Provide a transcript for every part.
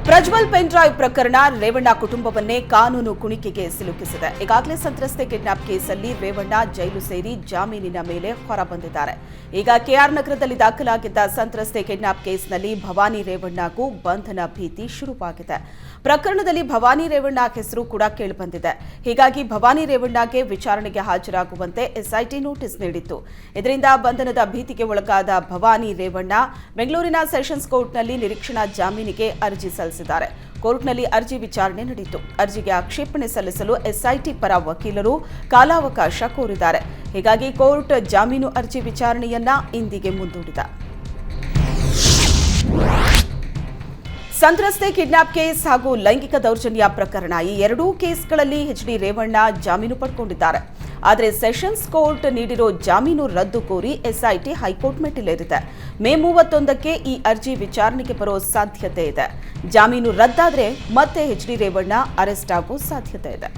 Prajwal pen drive ಪ್ರಕರಣ ರೇವಣ್ಣ ಕುಟುಂಬವನ್ನೇ ಕಾನೂನು ಕುಣಿಕೆಗೆ ಸಿಲುಕಿಸಿದೆ. ಈಗಾಗಲೇ ಸಂತ್ರಸ್ತೆ ಕಿಡ್ನಾಪ್ ಕೇಸಲ್ಲಿ ರೇವಣ್ಣ ಜೈಲು ಸೇರಿ ಜಾಮೀನಿನ ಮೇಲೆ ಹೊರಬಂದಿದ್ದಾರೆ. ಈಗ ಕೆಆರ್ ನಗರದಲ್ಲಿ ದಾಖಲಾಗಿದ್ದ ಸಂತ್ರಸ್ತೆ ಕಿಡ್ನಾಪ್ ಕೇಸ್ನಲ್ಲಿ ಭವಾನಿ ರೇವಣ್ಣಗೂ ಬಂಧನ ಭೀತಿ ಶುರುವಾಗಿದೆ. ಪ್ರಕರಣದಲ್ಲಿ ಭವಾನಿ ರೇವಣ್ಣ ಹೆಸರು ಕೂಡ ಕೇಳಿಬಂದಿದೆ. ಹೀಗಾಗಿ ಭವಾನಿ ರೇವಣ್ಣಗೆ ವಿಚಾರಣೆಗೆ ಹಾಜರಾಗುವಂತೆ ಎಸ್ಐಟಿ ನೋಟಿಸ್ ನೀಡಿತ್ತು. ಇದರಿಂದ ಬಂಧನದ ಭೀತಿಗೆ ಒಳಗಾದ ಭವಾನಿ ರೇವಣ್ಣ ಬೆಂಗಳೂರಿನ ಸೆಷನ್ಸ್ ಕೋರ್ಟ್ನಲ್ಲಿ ನಿರೀಕ್ಷಣಾ ಜಾಮೀನಿಗೆ ಅರ್ಜಿ ಸಲ್ಲಿಸಿದ್ದಾರೆ. ಕೋರ್ಟ್ನಲ್ಲಿ ಅರ್ಜಿ ವಿಚಾರಣೆ ನಡೆಯಿತು. ಅರ್ಜಿಗೆ ಆಕ್ಷೇಪಣೆ ಸಲ್ಲಿಸಲು ಎಸ್ಐಟಿ ಪರ ವಕೀಲರು ಕಾಲಾವಕಾಶ ಕೋರಿದ್ದಾರೆ. ಹೀಗಾಗಿ ಕೋರ್ಟ್ ಜಾಮೀನು ಅರ್ಜಿ ವಿಚಾರಣೆಯನ್ನ ಇಂದಿಗೆ ಮುಂದೂಡಿದೆ. ಸಂತ್ರಸ್ತೆ ಕಿಡ್ನಾಪ್ ಕೇಸ್ ಹಾಗೂ ಲೈಂಗಿಕ ದೌರ್ಜನ್ಯ ಪ್ರಕರಣ ಈ ಎರಡೂ ಕೇಸ್ಗಳಲ್ಲಿ ಎಚ್ಡಿ ರೇವಣ್ಣ ಜಾಮೀನು ಪಡೆದುಕೊಂಡಿದ್ದಾರೆ. ಆದರೆ ಸೆಷನ್ಸ್ ಕೋರ್ಟ್ ನೀಡಿರೋ ಜಾಮೀನು ರದ್ದು ಕೋರಿ ಎಸ್ಐಟಿ ಹೈಕೋರ್ಟ್ ಮೆಟ್ಟಿಲೇರಿದೆ. ಮೇ 31ಕ್ಕೆ ಈ ಅರ್ಜಿ ವಿಚಾರಣೆಗೆ ಬರೋ ಸಾಧ್ಯತೆ ಇದೆ. ಜಾಮೀನು ರದ್ದಾದರೆ ಮತ್ತೆ ಎಚ್ಡಿ ರೇವಣ್ಣ ಅರೆಸ್ಟ್ ಆಗೋ ಸಾಧ್ಯತೆ ಇದೆ.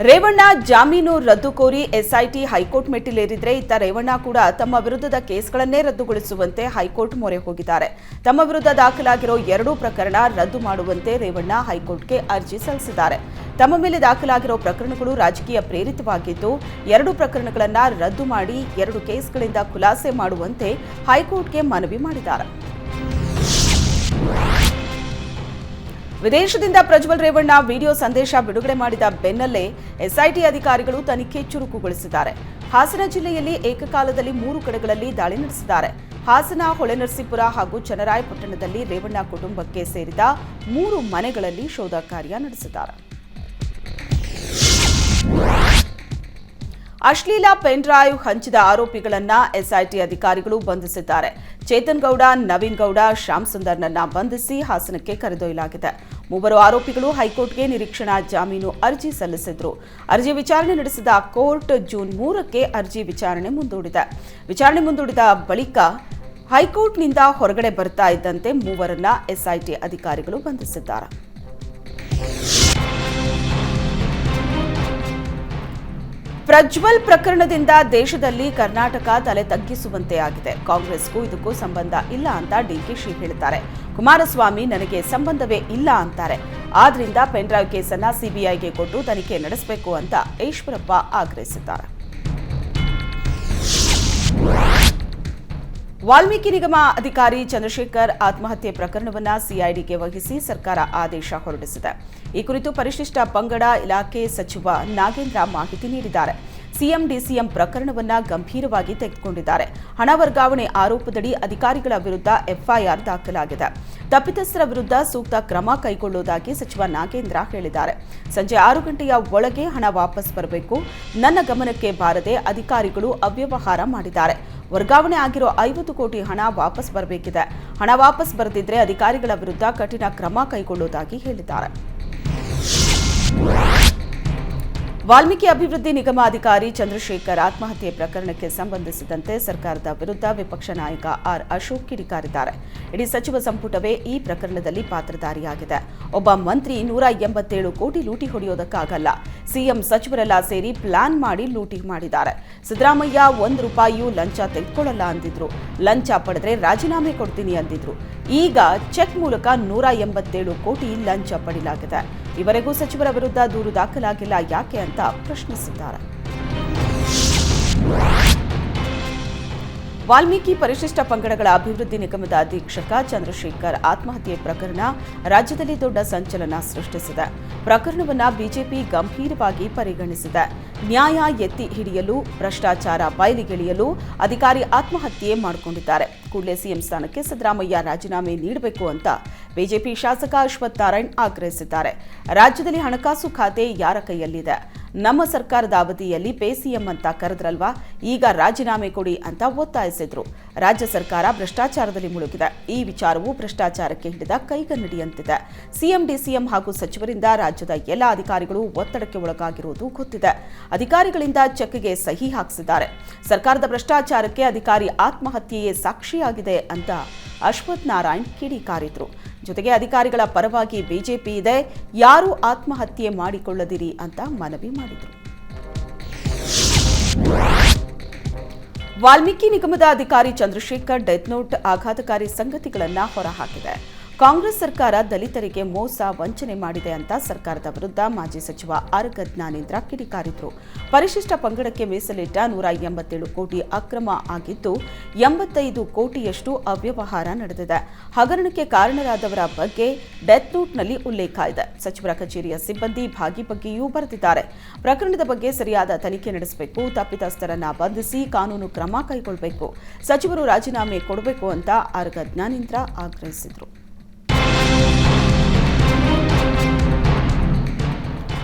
ರೇವಣ್ಣ ಜಾಮೀನು ರದ್ದು ಕೋರಿ ಎಸ್ಐಟಿ ಹೈಕೋರ್ಟ್ ಮೆಟ್ಟಿಲೇರಿದ್ರೆ ಇತ್ತ ರೇವಣ್ಣ ಕೂಡ ತಮ್ಮ ವಿರುದ್ಧದ ಕೇಸ್ಗಳನ್ನೇ ರದ್ದುಗೊಳಿಸುವಂತೆ ಹೈಕೋರ್ಟ್ ಮೊರೆ ಹೋಗಿದ್ದಾರೆ. ತಮ್ಮ ವಿರುದ್ಧ ದಾಖಲಾಗಿರೋ ಎರಡೂ ಪ್ರಕರಣ ರದ್ದು ಮಾಡುವಂತೆ ರೇವಣ್ಣ ಹೈಕೋರ್ಟ್ಗೆ ಅರ್ಜಿ ಸಲ್ಲಿಸಿದ್ದಾರೆ. ತಮ್ಮ ಮೇಲೆ ದಾಖಲಾಗಿರೋ ಪ್ರಕರಣಗಳು ರಾಜಕೀಯ ಪ್ರೇರಿತವಾಗಿದ್ದು ಎರಡು ಪ್ರಕರಣಗಳನ್ನು ರದ್ದು ಮಾಡಿ ಎರಡು ಕೇಸ್ಗಳಿಂದ ಖುಲಾಸೆ ಮಾಡುವಂತೆ ಹೈಕೋರ್ಟ್ಗೆ ಮನವಿ ಮಾಡಿದ್ದಾರೆ. ವಿದೇಶದಿಂದ ಪ್ರಜ್ವಲ್ ರೇವಣ್ಣ ವಿಡಿಯೋ ಸಂದೇಶ ಬಿಡುಗಡೆ ಮಾಡಿದ ಬೆನ್ನಲ್ಲೇ ಎಸ್ಐಟಿ ಅಧಿಕಾರಿಗಳು ತನಿಖೆ ಚುರುಕುಗೊಳಿಸಿದ್ದಾರೆ. ಹಾಸನ ಜಿಲ್ಲೆಯಲ್ಲಿ ಏಕಕಾಲದಲ್ಲಿ 3 ಕಡೆಗಳಲ್ಲಿ ದಾಳಿ ನಡೆಸಿದ್ದಾರೆ. ಹಾಸನ, ಹೊಳೆನರಸೀಪುರ ಹಾಗೂ ಚನ್ನರಾಯಪಟ್ಟಣದಲ್ಲಿ ರೇವಣ್ಣ ಕುಟುಂಬಕ್ಕೆ ಸೇರಿದ 3 ಮನೆಗಳಲ್ಲಿ ಶೋಧ ಕಾರ್ಯ ನಡೆಸಿದ್ದಾರೆ. ಅಶ್ಲೀಲ ಪೆನ್ ಡ್ರೈವ್ ಹಂಚಿದ ಆರೋಪಿಗಳನ್ನ ಎಸ್ಐಟಿ ಅಧಿಕಾರಿಗಳು ಬಂಧಿಸಿದ್ದಾರೆ. ಚೇತನ್ ಗೌಡ, ನವೀನ್ ಗೌಡ, ಶ್ಯಾಮ್ ಸುಂದರ್ನನ್ನ ಬಂಧಿಸಿ ಹಾಸನಕ್ಕೆ ಕರೆದೊಯ್ಯಲಾಗಿದೆ. 3 ಆರೋಪಿಗಳು ಹೈಕೋರ್ಟ್ಗೆ ನಿರೀಕ್ಷಣಾ ಜಾಮೀನು ಅರ್ಜಿ ಸಲ್ಲಿಸಿದ್ರು. ಅರ್ಜಿ ವಿಚಾರಣೆ ನಡೆಸಿದ ಕೋರ್ಟ್ ಜೂನ್ 3ಕ್ಕೆ ಅರ್ಜಿ ವಿಚಾರಣೆ ಮುಂದೂಡಿದೆ. ವಿಚಾರಣೆ ಮುಂದೂಡಿದ ಬಳಿಕ ಹೈಕೋರ್ಟ್ನಿಂದ ಹೊರಗಡೆ ಬರ್ತಾ ಇದ್ದಂತೆ 3ರನ್ನ ಎಸ್ಐಟಿ ಅಧಿಕಾರಿಗಳು ಬಂಧಿಸಿದ್ದಾರೆ. ಪ್ರಜ್ವಲ್ ಪ್ರಕರಣದಿಂದ ದೇಶದಲ್ಲಿ ಕರ್ನಾಟಕ ತಲೆ ತಗ್ಗಿಸುವಂತೆ ಆಗಿದೆ. ಕಾಂಗ್ರೆಸ್ಗೂ ಇದಕ್ಕೂ ಸಂಬಂಧ ಇಲ್ಲ ಅಂತ ಡಿಕೆಶಿ ಹೇಳಿದ್ದಾರೆ. ಕುಮಾರಸ್ವಾಮಿ ನನಗೆ ಸಂಬಂಧವೇ ಇಲ್ಲ ಅಂತಾರೆ. ಆದ್ರಿಂದ ಪೆನ್ ಡ್ರೈವ್ ಕೇಸನ್ನ ಸಿಬಿಐಗೆ ಕೊಟ್ಟು ತನಿಖೆ ನಡೆಸಬೇಕು ಅಂತ ಈಶ್ವರಪ್ಪ ಆಗ್ರಹಿಸಿದ್ದಾರೆ. ವಾಲ್ಮೀಕಿ ನಿಗಮ ಅಧಿಕಾರಿ ಚಂದ್ರಶೇಖರ್ ಆತ್ಮಹತ್ಯೆ ಪ್ರಕರಣವನ್ನು ಸಿಐಡಿಗೆ ವಹಿಸಿ ಸರ್ಕಾರ ಆದೇಶ ಹೊರಡಿಸಿದೆ. ಈ ಕುರಿತು ಪರಿಶಿಷ್ಟ ಪಂಗಡ ಇಲಾಖೆ ಸಚಿವ ನಾಗೇಂದ್ರ ಮಾಹಿತಿ ನೀಡಿದ್ದಾರೆ. ಸಿಎಂ ಡಿಸಿಎಂ ಪ್ರಕರಣವನ್ನು ಗಂಭೀರವಾಗಿ ತೆಗೆದುಕೊಂಡಿದ್ದಾರೆ. ಹಣ ವರ್ಗಾವಣೆ ಆರೋಪದಡಿ ಅಧಿಕಾರಿಗಳ ವಿರುದ್ಧ ಎಫ್ಐಆರ್ ದಾಖಲಾಗಿದೆ. ತಪ್ಪಿತಸ್ಥರ ವಿರುದ್ಧ ಸೂಕ್ತ ಕ್ರಮ ಕೈಗೊಳ್ಳುವುದಾಗಿ ಸಚಿವ ನಾಗೇಂದ್ರ ಹೇಳಿದ್ದಾರೆ. ಸಂಜೆ 6 ಗಂಟೆಯ ಒಳಗೆ ಹಣ ವಾಪಸ್ ಬರಬೇಕು. ನನ್ನ ಗಮನಕ್ಕೆ ಬಾರದೆ ಅಧಿಕಾರಿಗಳು ಅವ್ಯವಹಾರ ಮಾಡಿದ್ದಾರೆ. ವರ್ಗಾವಣೆ ಆಗಿರೋ 50 ಕೋಟಿ ಹಣ ವಾಪಸ್ ಬರಬೇಕಿದೆ. ಹಣ ವಾಪಸ್ ಬರದಿದ್ರೆ ಅಧಿಕಾರಿಗಳ ವಿರುದ್ಧ ಕಠಿಣ ಕ್ರಮ ಕೈಗೊಳ್ಳುವುದಾಗಿ ಹೇಳಿದ್ದಾರೆ. ವಾಲ್ಮೀಕಿ ಅಭಿವೃದ್ಧಿ ನಿಗಮ ಅಧಿಕಾರಿ ಚಂದ್ರಶೇಖರ್ ಆತ್ಮಹತ್ಯೆ ಪ್ರಕರಣಕ್ಕೆ ಸಂಬಂಧಿಸಿದಂತೆ ಸರ್ಕಾರದ ವಿರುದ್ಧ ವಿಪಕ್ಷ ನಾಯಕ ಆರ್ ಅಶೋಕ್ ಕಿಡಿಕಾರಿದ್ದಾರೆ. ಇಡೀ ಸಚಿವ ಸಂಪುಟವೇ ಈ ಪ್ರಕರಣದಲ್ಲಿ ಪಾತ್ರಧಾರಿಯಾಗಿದೆ. ಒಬ್ಬ ಮಂತ್ರಿ 187 ಕೋಟಿ ಲೂಟಿ ಹೊಡೆಯೋದಕ್ಕಾಗಲ್ಲ. ಸಿಎಂ ಸಚಿವರೆಲ್ಲ ಸೇರಿ ಪ್ಲಾನ್ ಮಾಡಿ ಲೂಟಿ ಮಾಡಿದ್ದಾರೆ. ಸಿದ್ದರಾಮಯ್ಯ 1 ರೂಪಾಯಿಯೂ ಲಂಚ ತೆಗೆದುಕೊಳ್ಳಲ್ಲ ಅಂದಿದ್ರು. ಲಂಚ ಪಡೆದ್ರೆ ರಾಜೀನಾಮೆ ಕೊಡ್ತೀನಿ ಅಂದಿದ್ರು. ಈಗ ಚೆಕ್ ಮೂಲಕ 187 ಕೋಟಿ ಲಂಚ ಪಡೆಯಲಾಗಿದೆ. ಇವರೆಗೂ ಸಚಿವರ ವಿರುದ್ಧ ದೂರು ದಾಖಲಾಗಿಲ್ಲ ಯಾಕೆ ಅಂತ ಪ್ರಶ್ನಿಸಿದ್ದಾರೆ. ವಾಲ್ಮೀಕಿ ಪರಿಶಿಷ್ಟ ಪಂಗಡಗಳ ಅಭಿವೃದ್ಧಿ ನಿಗಮದ ಅಧೀಕ್ಷಕ ಚಂದ್ರಶೇಖರ್ ಆತ್ಮಹತ್ಯೆ ಪ್ರಕರಣ ರಾಜ್ಯದಲ್ಲಿ ದೊಡ್ಡ ಸಂಚಲನ ಸೃಷ್ಟಿಸಿದೆ. ಪ್ರಕರಣವನ್ನು ಬಿಜೆಪಿ ಗಂಭೀರವಾಗಿ ಪರಿಗಣಿಸಿದೆ. ನ್ಯಾಯ ಎತ್ತಿ ಹಿಡಿಯಲು, ಭ್ರಷ್ಟಾಚಾರ ಬಯಲಿಗೆಳೆಯಲು ಅಧಿಕಾರಿ ಆತ್ಮಹತ್ಯೆ ಮಾಡಿಕೊಂಡಿದ್ದಾರೆ. ಕೂಡಲೇ ಸಿಎಂ ಸ್ಥಾನಕ್ಕೆ ಸಿದ್ದರಾಮಯ್ಯ ರಾಜೀನಾಮೆ ನೀಡಬೇಕು ಅಂತ ಬಿಜೆಪಿ ಶಾಸಕ ಅಶ್ವಥ್ ನಾರಾಯಣ್ ಆಗ್ರಹಿಸಿದ್ದಾರೆ. ರಾಜ್ಯದಲ್ಲಿ ಹಣಕಾಸು ಖಾತೆ ಯಾರ ಕೈಯಲ್ಲಿದೆ? ನಮ್ಮ ಸರ್ಕಾರದ ಅವಧಿಯಲ್ಲಿ ಪೇ ಸಿಎಂ ಅಂತ ಕರೆದ್ರಲ್ವಾ, ಈಗ ರಾಜೀನಾಮೆ ಕೊಡಿ ಅಂತ ಒತ್ತಾಯಿಸಿದ್ರು. ರಾಜ್ಯ ಸರ್ಕಾರ ಭ್ರಷ್ಟಾಚಾರದಲ್ಲಿ ಮುಳುಗಿದೆ. ಈ ವಿಚಾರವು ಭ್ರಷ್ಟಾಚಾರಕ್ಕೆ ಹಿಡಿದ ಕೈಗನ್ನಡಿಯಂತಿದೆ. ಸಿಎಂ ಡಿಸಿಎಂ ಹಾಗೂ ಸಚಿವರಿಂದ ರಾಜ್ಯದ ಎಲ್ಲ ಅಧಿಕಾರಿಗಳು ಒತ್ತಡಕ್ಕೆ ಒಳಗಾಗಿರುವುದು ಗೊತ್ತಿದೆ. ಅಧಿಕಾರಿಗಳಿಂದ ಚೆಕ್ಗೆ ಸಹಿ ಹಾಕಿಸಿದ್ದಾರೆ. ಸರ್ಕಾರದ ಭ್ರಷ್ಟಾಚಾರಕ್ಕೆ ಅಧಿಕಾರಿ ಆತ್ಮಹತ್ಯೆಯೇ ಸಾಕ್ಷಿಯಾಗಿದೆ ಅಂತ ಅಶ್ವಥ್ ನಾರಾಯಣ್ ಕಿಡಿಕಾರಿದ್ರು. ಜೊತೆಗೆ ಅಧಿಕಾರಿಗಳ ಪರವಾಗಿ ಬಿಜೆಪಿ ಇದೆ, ಯಾರೂ ಆತ್ಮಹತ್ಯೆ ಮಾಡಿಕೊಳ್ಳದಿರಿ ಅಂತ ಮನವಿ ಮಾಡಿದರು. ವಾಲ್ಮೀಕಿ ನಿಗಮದ ಅಧಿಕಾರಿ ಚಂದ್ರಶೇಖರ್ ಡೆತ್ ನೋಟ್ ಆಘಾತಕಾರಿ ಸಂಗತಿಗಳನ್ನು ಹೊರಹಾಕಿದೆ. ಕಾಂಗ್ರೆಸ್ ಸರ್ಕಾರ ದಲಿತರಿಗೆ ಮೋಸ ವಂಚನೆ ಮಾಡಿದೆ ಅಂತ ಸರ್ಕಾರದ ವಿರುದ್ಧ ಮಾಜಿ ಸಚಿವ ಆರಗ ಜ್ಞಾನೇಂದ್ರ ಕಿಡಿಕಾರಿದ್ರು. ಪರಿಶಿಷ್ಟ ಪಂಗಡಕ್ಕೆ ಮೀಸಲಿಟ್ಟ 187 ಕೋಟಿ ಅಕ್ರಮ ಆಗಿದ್ದು 85 ಕೋಟಿಯಷ್ಟು ಅವ್ಯವಹಾರ ನಡೆದಿದೆ. ಹಗರಣಕ್ಕೆ ಕಾರಣರಾದವರ ಬಗ್ಗೆ ಡೆತ್ ನೋಟ್ನಲ್ಲಿ ಉಲ್ಲೇಖ ಇದೆ. ಸಚಿವರ ಕಚೇರಿಯ ಸಿಬ್ಬಂದಿ ಭಾಗಿ ಬಗ್ಗೆಯೂ ಬರೆದಿದ್ದಾರೆ. ಪ್ರಕರಣದ ಬಗ್ಗೆ ಸರಿಯಾದ ತನಿಖೆ ನಡೆಸಬೇಕು, ತಪ್ಪಿತಸ್ಥರನ್ನ ಬಂಧಿಸಿ ಕಾನೂನು ಕ್ರಮ ಕೈಗೊಳ್ಳಬೇಕು, ಸಚಿವರು ರಾಜೀನಾಮೆ ಕೊಡಬೇಕು ಅಂತ ಆರಗ ಜ್ಞಾನೇಂದ್ರ ಆಗ್ರಹಿಸಿದರು.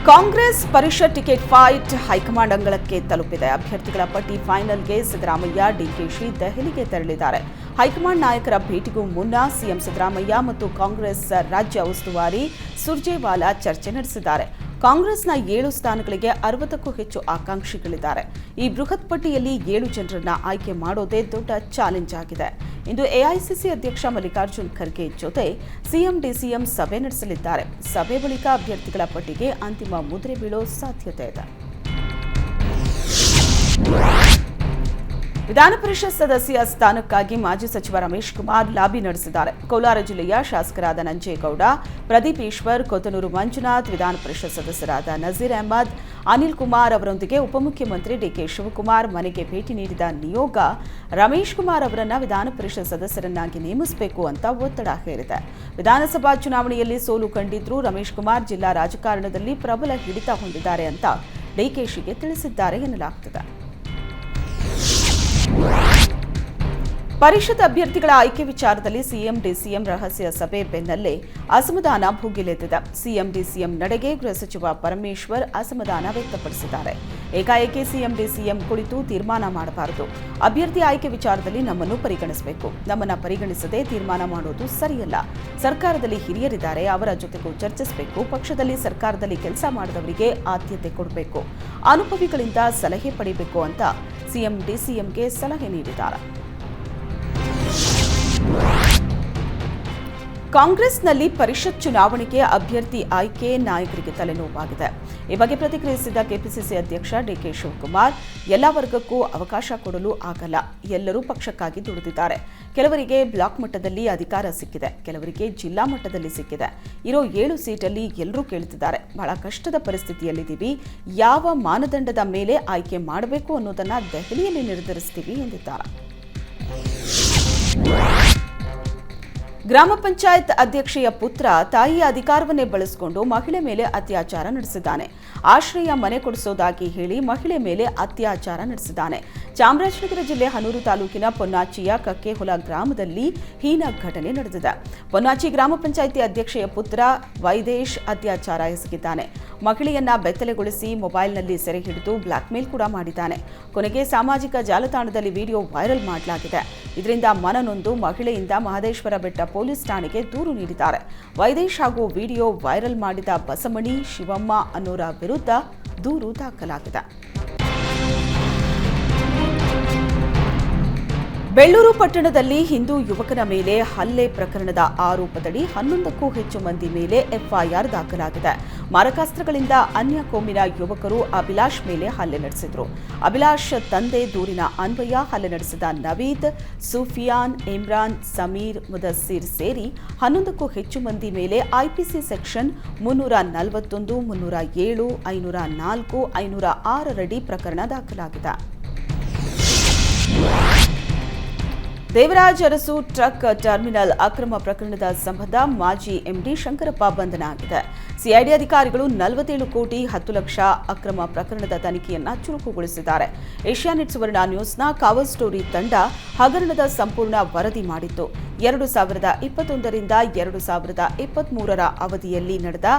ಕಾಂಗ್ರೆಸ್ ಪರಿಷತ್ ಟಿಕೆಟ್ ಫೈಟ್ ಹೈಕಮಾಂಡ್ ಅಂಗಳಕ್ಕೆ ತಲುಪಿದೆ. ಅಭ್ಯರ್ಥಿಗಳ ಪಟ್ಟಿ ಫೈನಲ್ಗೆ ಸಿದ್ದರಾಮಯ್ಯ, ಡಿಕೆಶಿ ದೆಹಲಿಗೆ ತೆರಳಿದ್ದಾರೆ. ಹೈಕಮಾಂಡ್ ನಾಯಕರ ಭೇಟಿಗೂ ಮುನ್ನ ಸಿಎಂ ಸಿದ್ದರಾಮಯ್ಯ ಮತ್ತು ಕಾಂಗ್ರೆಸ್ ರಾಜ್ಯ ಉಸ್ತುವಾರಿ ಸುರ್ಜೇವಾಲಾ ಚರ್ಚೆ ನಡೆಸಿದ್ದಾರೆ. ಕಾಂಗ್ರೆಸ್ನ 7 ಸ್ಥಾನಗಳಿಗೆ 60ಕ್ಕೂ ಹೆಚ್ಚು ಆಕಾಂಕ್ಷಿಗಳಿದ್ದಾರೆ. ಈ ಬೃಹತ್ ಪಟ್ಟಿಯಲ್ಲಿ 7 ಜನರನ್ನ ಆಯ್ಕೆ ಮಾಡೋದೇ ದೊಡ್ಡ ಚಾಲೆಂಜ್ ಆಗಿದೆ. ಇಂದು ಎಐಸಿಸಿ ಅಧ್ಯಕ್ಷ ಮಲ್ಲಿಕಾರ್ಜುನ್ ಖರ್ಗೆ ಜೊತೆ ಸಿಎಂ ಡಿಸಿಎಂ ಸಭೆ ನಡೆಸಲಿದ್ದಾರೆ. ಸಭೆ ಬಳಿಕ ಅಭ್ಯರ್ಥಿಗಳ ಪಟ್ಟಿಗೆ ಅಂತಿಮ ಮುದ್ರೆ ಬೀಳೋ ಸಾಧ್ಯತೆ ಇದೆ. ವಿಧಾನ ಪರಿಷತ್ ಸದಸ್ಯ ಸ್ಥಾನಕ್ಕಾಗಿ ಮಾಜಿ ಸಚಿವ ರಮೇಶ್ ಕುಮಾರ್ ಲಾಬಿ ನಡೆಸಿದ್ದಾರೆ. ಕೋಲಾರ ಜಿಲ್ಲೆಯ ಶಾಸಕರಾದ ನಂಜೇಗೌಡ, ಪ್ರದೀಪ್ ಈಶ್ವರ್, ಕೊತ್ತನೂರು ಮಂಜುನಾಥ್, ವಿಧಾನ ಪರಿಷತ್ ಸದಸ್ಯರಾದ ನಜೀರ್ ಅಹಮದ್, ಅನಿಲ್ ಕುಮಾರ್ ಅವರೊಂದಿಗೆ ಉಪಮುಖ್ಯಮಂತ್ರಿ ಡಿಕೆ ಶಿವಕುಮಾರ್ ಮನೆಗೆ ಭೇಟಿ ನೀಡಿದ ನಿಯೋಗ ರಮೇಶ್ ಕುಮಾರ್ ಅವರನ್ನ ವಿಧಾನ ಪರಿಷತ್ ಸದಸ್ಯರನ್ನಾಗಿ ನೇಮಿಸಬೇಕು ಅಂತ ಒತ್ತಡ ಹೇರಿದೆ. ವಿಧಾನಸಭಾ ಚುನಾವಣೆಯಲ್ಲಿ ಸೋಲು ಕಂಡಿದ್ರೂ ರಮೇಶ್ ಕುಮಾರ್ ಜಿಲ್ಲಾ ರಾಜಕಾರಣದಲ್ಲಿ ಪ್ರಬಲ ಹಿಡಿತ ಹೊಂದಿದ್ದಾರೆ ಅಂತ ಡಿಕೆಶಿಗೆ ತಿಳಿಸಿದ್ದಾರೆ ಎನ್ನಲಾಗುತ್ತಿದೆ. ಪರಿಷತ್ ಅಭ್ಯರ್ಥಿಗಳ ಆಯ್ಕೆ ವಿಚಾರದಲ್ಲಿ ಸಿಎಂ ಡಿಸಿಎಂ ರಹಸ್ಯ ಸಭೆ ಬೆನ್ನಲ್ಲೇ ಅಸಮಾಧಾನ ಭುಗಿಲೆದ್ದಿದೆ. ಸಿಎಂ ಡಿಸಿಎಂ ನಡೆಗೆ ಗೃಹ ಸಚಿವ ಪರಮೇಶ್ವರ್ ಅಸಮಾಧಾನ ವ್ಯಕ್ತಪಡಿಸಿದ್ದಾರೆ. ಏಕಾಏಕಿ ಸಿಎಂ ಡಿಸಿಎಂ ಕುಳಿತು ತೀರ್ಮಾನ ಮಾಡಬಾರದು. ಅಭ್ಯರ್ಥಿ ಆಯ್ಕೆ ವಿಚಾರದಲ್ಲಿ ನಮ್ಮನ್ನು ಪರಿಗಣಿಸಬೇಕು. ನಮ್ಮನ್ನ ಪರಿಗಣಿಸದೆ ತೀರ್ಮಾನ ಮಾಡೋದು ಸರಿಯಲ್ಲ. ಸರ್ಕಾರದಲ್ಲಿ ಹಿರಿಯರಿದ್ದಾರೆ, ಅವರ ಜೊತೆಗೂ ಚರ್ಚಿಸಬೇಕು. ಪಕ್ಷದಲ್ಲಿ ಸರ್ಕಾರದಲ್ಲಿ ಕೆಲಸ ಮಾಡಿದವರಿಗೆ ಆದ್ಯತೆ ಕೊಡಬೇಕು. ಅನುಭವಿಗಳಿಂದ ಸಲಹೆ ಪಡೆಯಬೇಕು ಅಂತ ಸಿಎಂ ಡಿಸಿಎಂಗೆ ಸಲಹೆ ನೀಡಿದ್ದಾರೆ. ಕಾಂಗ್ರೆಸ್ನಲ್ಲಿ ಪರಿಷತ್ ಚುನಾವಣೆಗೆ ಅಭ್ಯರ್ಥಿ ಆಯ್ಕೆ ನಾಯಕರಿಗೆ ತಲೆನೋವಾಗಿದೆ. ಈ ಬಗ್ಗೆ ಪ್ರತಿಕ್ರಿಯಿಸಿದ ಕೆಪಿಸಿಸಿ ಅಧ್ಯಕ್ಷ ಡಿಕೆ ಶಿವಕುಮಾರ್, ಎಲ್ಲ ವರ್ಗಕ್ಕೂ ಅವಕಾಶ ಕೊಡಲು ಆಗಲ್ಲ. ಎಲ್ಲರೂ ಪಕ್ಷಕ್ಕಾಗಿ ದುಡಿದಿದ್ದಾರೆ. ಕೆಲವರಿಗೆ ಬ್ಲಾಕ್ ಮಟ್ಟದಲ್ಲಿ ಅಧಿಕಾರ ಸಿಕ್ಕಿದೆ, ಕೆಲವರಿಗೆ ಜಿಲ್ಲಾ ಮಟ್ಟದಲ್ಲಿ ಸಿಕ್ಕಿದೆ. ಇರೋ 7 ಸೀಟಲ್ಲಿ ಎಲ್ಲರೂ ಕೇಳ್ತಿದ್ದಾರೆ. ಬಹಳ ಕಷ್ಟದ ಪರಿಸ್ಥಿತಿಯಲ್ಲಿದ್ದೀವಿ. ಯಾವ ಮಾನದಂಡದ ಮೇಲೆ ಆಯ್ಕೆ ಮಾಡಬೇಕು ಅನ್ನೋದನ್ನ ದೆಹಲಿಯಲ್ಲಿ ನಿರ್ಧರಿಸ್ತೀವಿ ಎಂದಿದ್ದಾರೆ. ಗ್ರಾಮ ಪಂಚಾಯತ್ ಅಧ್ಯಕ್ಷೆಯ ಪುತ್ರ ತಾಯಿಯ ಅಧಿಕಾರವನ್ನೇ ಬಳಸಿಕೊಂಡು ಮಹಿಳೆ ಮೇಲೆ ಅತ್ಯಾಚಾರ ನಡೆಸಿದ್ದಾನೆ. ಆಶ್ರಯ ಮನೆ ಕೊಡಿಸೋದಾಗಿ ಹೇಳಿ ಮಹಿಳೆ ಮೇಲೆ ಅತ್ಯಾಚಾರ ನಡೆಸಿದ್ದಾನೆ. ಚಾಮರಾಜನಗರ ಜಿಲ್ಲೆ ಹನೂರು ತಾಲೂಕಿನ ಪೊನ್ನಾಚಿಯ ಕಕ್ಕೆಹೊಲ ಗ್ರಾಮದಲ್ಲಿ ಹೀನ ಘಟನೆ ನಡೆದಿದೆ. ಪೊನ್ನಾಚಿ ಗ್ರಾಮ ಪಂಚಾಯಿತಿ ಅಧ್ಯಕ್ಷೆಯ ಪುತ್ರ ವೈದೇಶ್ ಅತ್ಯಾಚಾರ ಎಸಗಿದ್ದಾನೆ. ಮಹಿಳೆಯನ್ನ ಬೆತ್ತಲೆಗೊಳಿಸಿ ಮೊಬೈಲ್ನಲ್ಲಿ ಸೆರೆ ಹಿಡಿದು ಬ್ಲಾಕ್ಮೇಲ್ ಕೂಡ ಮಾಡಿದ್ದಾನೆ. ಕೊನೆಗೆ ಸಾಮಾಜಿಕ ಜಾಲತಾಣದಲ್ಲಿ ವಿಡಿಯೋ ವೈರಲ್ ಮಾಡಲಾಗಿದೆ. ಇದರಿಂದ ಮನನೊಂದು ಮಹಿಳೆಯಿಂದ ಮಹದೇಶ್ವರ ಬೆಟ್ಟ ಪೊಲೀಸ್ ಠಾಣೆಗೆ ದೂರು ನೀಡಿದ್ದಾರೆ. ವೈದೇಶ್ ಹಾಗೂ ವಿಡಿಯೋ ವೈರಲ್ ಮಾಡಿದ ಬಸಮಣಿ, ಶಿವಮ್ಮ ಅನ್ನೋರ ವಿರುದ್ಧ ದೂರು ದಾಖಲಾಗಿದೆ. ಬೆಳ್ಳೂರು ಪಟ್ಟಣದಲ್ಲಿ ಹಿಂದೂ ಯುವಕನ ಮೇಲೆ ಹಲ್ಲೆ ಪ್ರಕರಣದ ಆರೋಪದಡಿ 11ಕ್ಕೂ ಹೆಚ್ಚು ಮಂದಿ ಮೇಲೆ ಎಫ್ಐಆರ್ ದಾಖಲಾಗಿದೆ. ಮಾರಕಾಸ್ತ್ರಗಳಿಂದ ಅನ್ಯ ಕೋಮಿನ ಯುವಕರು ಅಭಿಲಾಷ್ ಮೇಲೆ ಹಲ್ಲೆ ನಡೆಸಿದ್ರು. ಅಭಿಲಾಷ್ ತಂದೆ ದೂರಿನ ಅನ್ವಯ ಹಲ್ಲೆ ನಡೆಸಿದ ನವೀದ್, ಸೂಫಿಯಾನ್, ಇಮ್ರಾನ್, ಸಮೀರ್, ಮುದಸ್ಸಿರ್ ಸೇರಿ 11ಕ್ಕೂ ಹೆಚ್ಚು ಮಂದಿ ಮೇಲೆ ಐಪಿಸಿ ಸೆಕ್ಷನ್ 341, 307, 504, 506 ರಡಿ ಪ್ರಕರಣ ದಾಖಲಾಗಿದೆ. ದೇವರಾಜ್ ಅರಸು ಟ್ರಕ್ ಟರ್ಮಿನಲ್ ಅಕ್ರಮ ಪ್ರಕರಣದ ಸಂಬಂಧ ಮಾಜಿ ಎಂಡಿ ಶಂಕರಪ್ಪ ಬಂಧನ ಆಗಿದೆ. ಸಿಐಡಿ ಅಧಿಕಾರಿಗಳು 47 ಕೋಟಿ 10 ಲಕ್ಷ ಅಕ್ರಮ ಪ್ರಕರಣದ ತನಿಖೆಯನ್ನ ಚುರುಕುಗೊಳಿಸಿದ್ದಾರೆ. ಏಷ್ಯಾನೆಟ್ ಸುವರ್ಣ ನ್ಯೂಸ್ನ ಕಾವಲ್ ಸ್ಟೋರಿ ತಂಡ ಹಗರಣದ ಸಂಪೂರ್ಣ ವರದಿ ಮಾಡಿತ್ತು. 2021 ರಿಂದ 2023 ಅವಧಿಯಲ್ಲಿ ನಡೆದ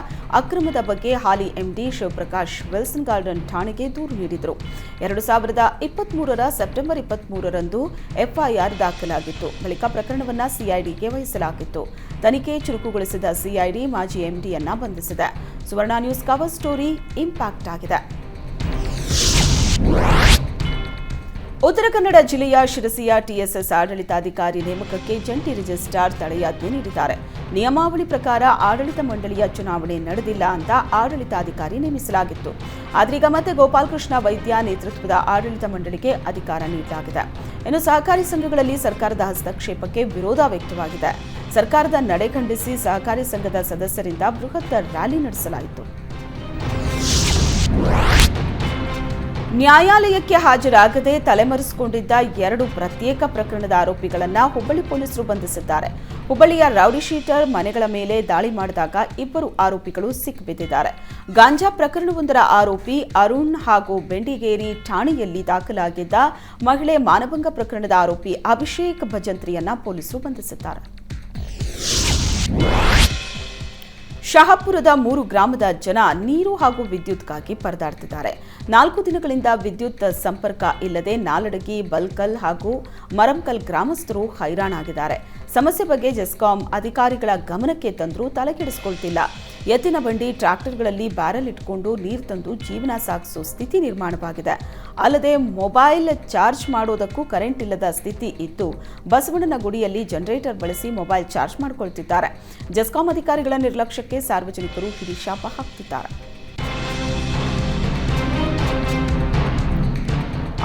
ಅಕ್ರಮದ ಬಗ್ಗೆ ಹಾಲಿ ಎಂಡಿ ಶಿವಪ್ರಕಾಶ್ ವಿಲ್ಸನ್ ಗಾರ್ಡನ್ ಠಾಣೆಗೆ ದೂರು ನೀಡಿದರು. 2023 ಸೆಪ್ಟೆಂಬರ್ 23ರಂದು ಎಫ್ಐಆರ್ ದಾಖಲಾಗಿತ್ತು. ಬಳಿಕ ಪ್ರಕರಣವನ್ನು ಸಿಐಡಿಗೆ ವಹಿಸಲಾಗಿತ್ತು. ತನಿಖೆ ಚುರುಕುಗೊಳಿಸಿದ ಸಿಐಡಿ ಮಾಜಿ ಎಂಡಿಯನ್ನ ಬಂಧಿಸಿದೆ. ಸುವರ್ಣ ನ್ಯೂಸ್ ಕವರ್ ಸ್ಟೋರಿ ಇಂಪ್ಯಾಕ್ಟ್ ಆಗಿದೆ. ಉತ್ತರ ಕನ್ನಡ ಜಿಲ್ಲೆಯ ಶಿರಸಿಯ ಟಿಎಸ್ಎಸ್ ಆಡಳಿತಾಧಿಕಾರಿ ನೇಮಕಕ್ಕೆ ಜಂಟಿ ರಿಜಿಸ್ಟ್ರಾರ್ ತಡೆಯಾಜ್ಞೆ ನೀಡಿದ್ದಾರೆ. ನಿಯಮಾವಳಿ ಪ್ರಕಾರ ಆಡಳಿತ ಮಂಡಳಿಯ ಚುನಾವಣೆ ನಡೆದಿಲ್ಲ ಅಂತ ಆಡಳಿತಾಧಿಕಾರಿ ನೇಮಿಸಲಾಗಿತ್ತು. ಆದ್ರೀಗ ಮತ್ತೆ ಗೋಪಾಲಕೃಷ್ಣ ವೈದ್ಯ ನೇತೃತ್ವದ ಆಡಳಿತ ಮಂಡಳಿಗೆ ಅಧಿಕಾರ ನೀಡಲಾಗಿದೆ. ಇನ್ನು ಸಹಕಾರಿ ಸಂಘಗಳಲ್ಲಿ ಸರ್ಕಾರದ ಹಸ್ತಕ್ಷೇಪಕ್ಕೆ ವಿರೋಧ ವ್ಯಕ್ತವಾಗಿದೆ. ಸರ್ಕಾರದ ನಡೆ ಖಂಡಿಸಿ ಸಹಕಾರಿ ಸಂಘದ ಸದಸ್ಯರಿಂದ ಬೃಹತ್ ರ್ಯಾಲಿ ನಡೆಸಲಾಯಿತು. ನ್ಯಾಯಾಲಯಕ್ಕೆ ಹಾಜರಾಗದೆ ತಲೆಮರೆಸಿಕೊಂಡಿದ್ದ 2 ಪ್ರತ್ಯೇಕ ಪ್ರಕರಣದ ಆರೋಪಿಗಳನ್ನು ಹುಬ್ಬಳ್ಳಿ ಪೊಲೀಸರು ಬಂಧಿಸಿದ್ದಾರೆ. ಹುಬ್ಬಳ್ಳಿಯ ರೌಡಿಶೀಟರ್ ಮನೆಗಳ ಮೇಲೆ ದಾಳಿ ಮಾಡಿದಾಗ 2 ಆರೋಪಿಗಳು ಸಿಕ್ಕಿಬಿದ್ದಿದ್ದಾರೆ. ಗಾಂಜಾ ಪ್ರಕರಣವೊಂದರ ಆರೋಪಿ ಅರುಣ್ ಹಾಗೂ ಬೆಂಡಿಗೇರಿ ಠಾಣೆಯಲ್ಲಿ ದಾಖಲಾಗಿದ್ದ ಮಹಿಳೆ ಮಾನಭಂಗ ಪ್ರಕರಣದ ಆರೋಪಿ ಅಭಿಷೇಕ್ ಭಜಂತ್ರಿಯನ್ನ ಪೊಲೀಸರು ಬಂಧಿಸಿದ್ದಾರೆ. ಶಹಾಪುರದ 3 ಗ್ರಾಮದ ಜನ ನೀರು ಹಾಗೂ ವಿದ್ಯುತ್ಗಾಗಿ ಪರದಾಡ್ತಿದ್ದಾರೆ. 4 ದಿನಗಳಿಂದ ವಿದ್ಯುತ್ ಸಂಪರ್ಕ ಇಲ್ಲದೆ ನಾಲಡಗಿ, ಬಲ್ಕಲ್ ಹಾಗೂ ಮರಂಕಲ್ ಗ್ರಾಮಸ್ಥರು ಹೈರಾಣಾಗಿದ್ದಾರೆ. ಸಮಸ್ಯೆ ಬಗ್ಗೆ ಜೆಸ್ಕಾಂ ಅಧಿಕಾರಿಗಳ ಗಮನಕ್ಕೆ ತಂದರೂ ತಲೆಕೆಡಿಸಿಕೊಳ್ತಿಲ್ಲ. ಎತ್ತಿನ ಬಂಡಿ, ಟ್ರಾಕ್ಟರ್ಗಳಲ್ಲಿ ಬ್ಯಾರಲ್ ಇಟ್ಕೊಂಡು ನೀರು ತಂದು ಜೀವನ ಸಾಗಿಸೋ ಸ್ಥಿತಿ ನಿರ್ಮಾಣವಾಗಿದೆ. ಅಲ್ಲದೆ ಮೊಬೈಲ್ ಚಾರ್ಜ್ ಮಾಡೋದಕ್ಕೂ ಕರೆಂಟ್ ಇಲ್ಲದ ಸ್ಥಿತಿ ಇದ್ದು ಬಸವಣ್ಣನ ಗುಡಿಯಲ್ಲಿ ಜನರೇಟರ್ ಬಳಸಿ ಮೊಬೈಲ್ ಚಾರ್ಜ್ ಮಾಡಿಕೊಳ್ತಿದ್ದಾರೆ. ಜೆಸ್ಕಾಂ ಅಧಿಕಾರಿಗಳ ನಿರ್ಲಕ್ಷ್ಯಕ್ಕೆ ಸಾರ್ವಜನಿಕರು ಹಿಡಿಶಾಪ ಹಾಕ್ತಿದ್ದಾರೆ.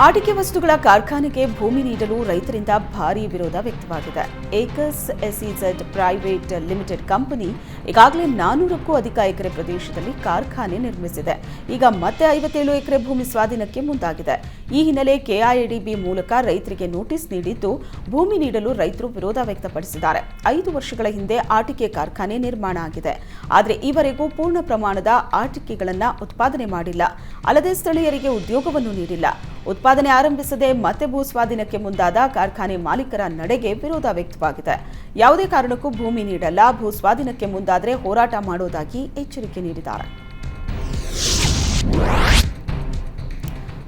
ಆಟಿಕೆ ವಸ್ತುಗಳ ಕಾರ್ಖಾನೆಗೆ ಭೂಮಿ ನೀಡಲು ರೈತರಿಂದ ಭಾರೀ ವಿರೋಧ ವ್ಯಕ್ತವಾಗಿದೆ. ಏಕಸ್ ಎಸ್ಇಝೆಡ್ ಪ್ರೈವೇಟ್ ಲಿಮಿಟೆಡ್ ಕಂಪನಿ ಈಗಾಗಲೇ 400ಕ್ಕೂ ಅಧಿಕ ಎಕರೆ ಪ್ರದೇಶದಲ್ಲಿ ಕಾರ್ಖಾನೆ ನಿರ್ಮಿಸಿದೆ. ಈಗ ಮತ್ತೆ 57 ಎಕರೆ ಭೂಮಿ ಸ್ವಾಧೀನಕ್ಕೆ ಮುಂದಾಗಿದೆ. ಈ ಹಿನ್ನೆಲೆ ಕೆಐಎಡಿಬಿ ಮೂಲಕ ರೈತರಿಗೆ ನೋಟಿಸ್ ನೀಡಿದ್ದು, ಭೂಮಿ ನೀಡಲು ರೈತರು ವಿರೋಧ ವ್ಯಕ್ತಪಡಿಸಿದ್ದಾರೆ. 5 ವರ್ಷಗಳ ಹಿಂದೆ ಆಟಿಕೆ ಕಾರ್ಖಾನೆ ನಿರ್ಮಾಣ ಆಗಿದೆ. ಆದರೆ ಈವರೆಗೂ ಪೂರ್ಣ ಪ್ರಮಾಣದ ಆಟಿಕೆಗಳನ್ನು ಉತ್ಪಾದನೆ ಮಾಡಿಲ್ಲ. ಅಲ್ಲದೆ ಸ್ಥಳೀಯರಿಗೆ ಉದ್ಯೋಗವನ್ನು ನೀಡಿಲ್ಲ. ಉತ್ಪಾದನೆ ಆರಂಭಿಸದೆ ಮತ್ತೆ ಭೂ ಸ್ವಾಧೀನಕ್ಕೆ ಮುಂದಾದ ಕಾರ್ಖಾನೆ ಮಾಲೀಕರ ನಡೆಗೆ ವಿರೋಧ ವ್ಯಕ್ತವಾಗಿದೆ. ಯಾವುದೇ ಕಾರಣಕ್ಕೂ ಭೂಮಿ ನೀಡಲ್ಲ, ಭೂ ಸ್ವಾಧೀನಕ್ಕೆ ಮುಂದಾದರೆ ಹೋರಾಟ ಮಾಡೋದಾಗಿ ಎಚ್ಚರಿಕೆ ನೀಡಿದ್ದಾರೆ.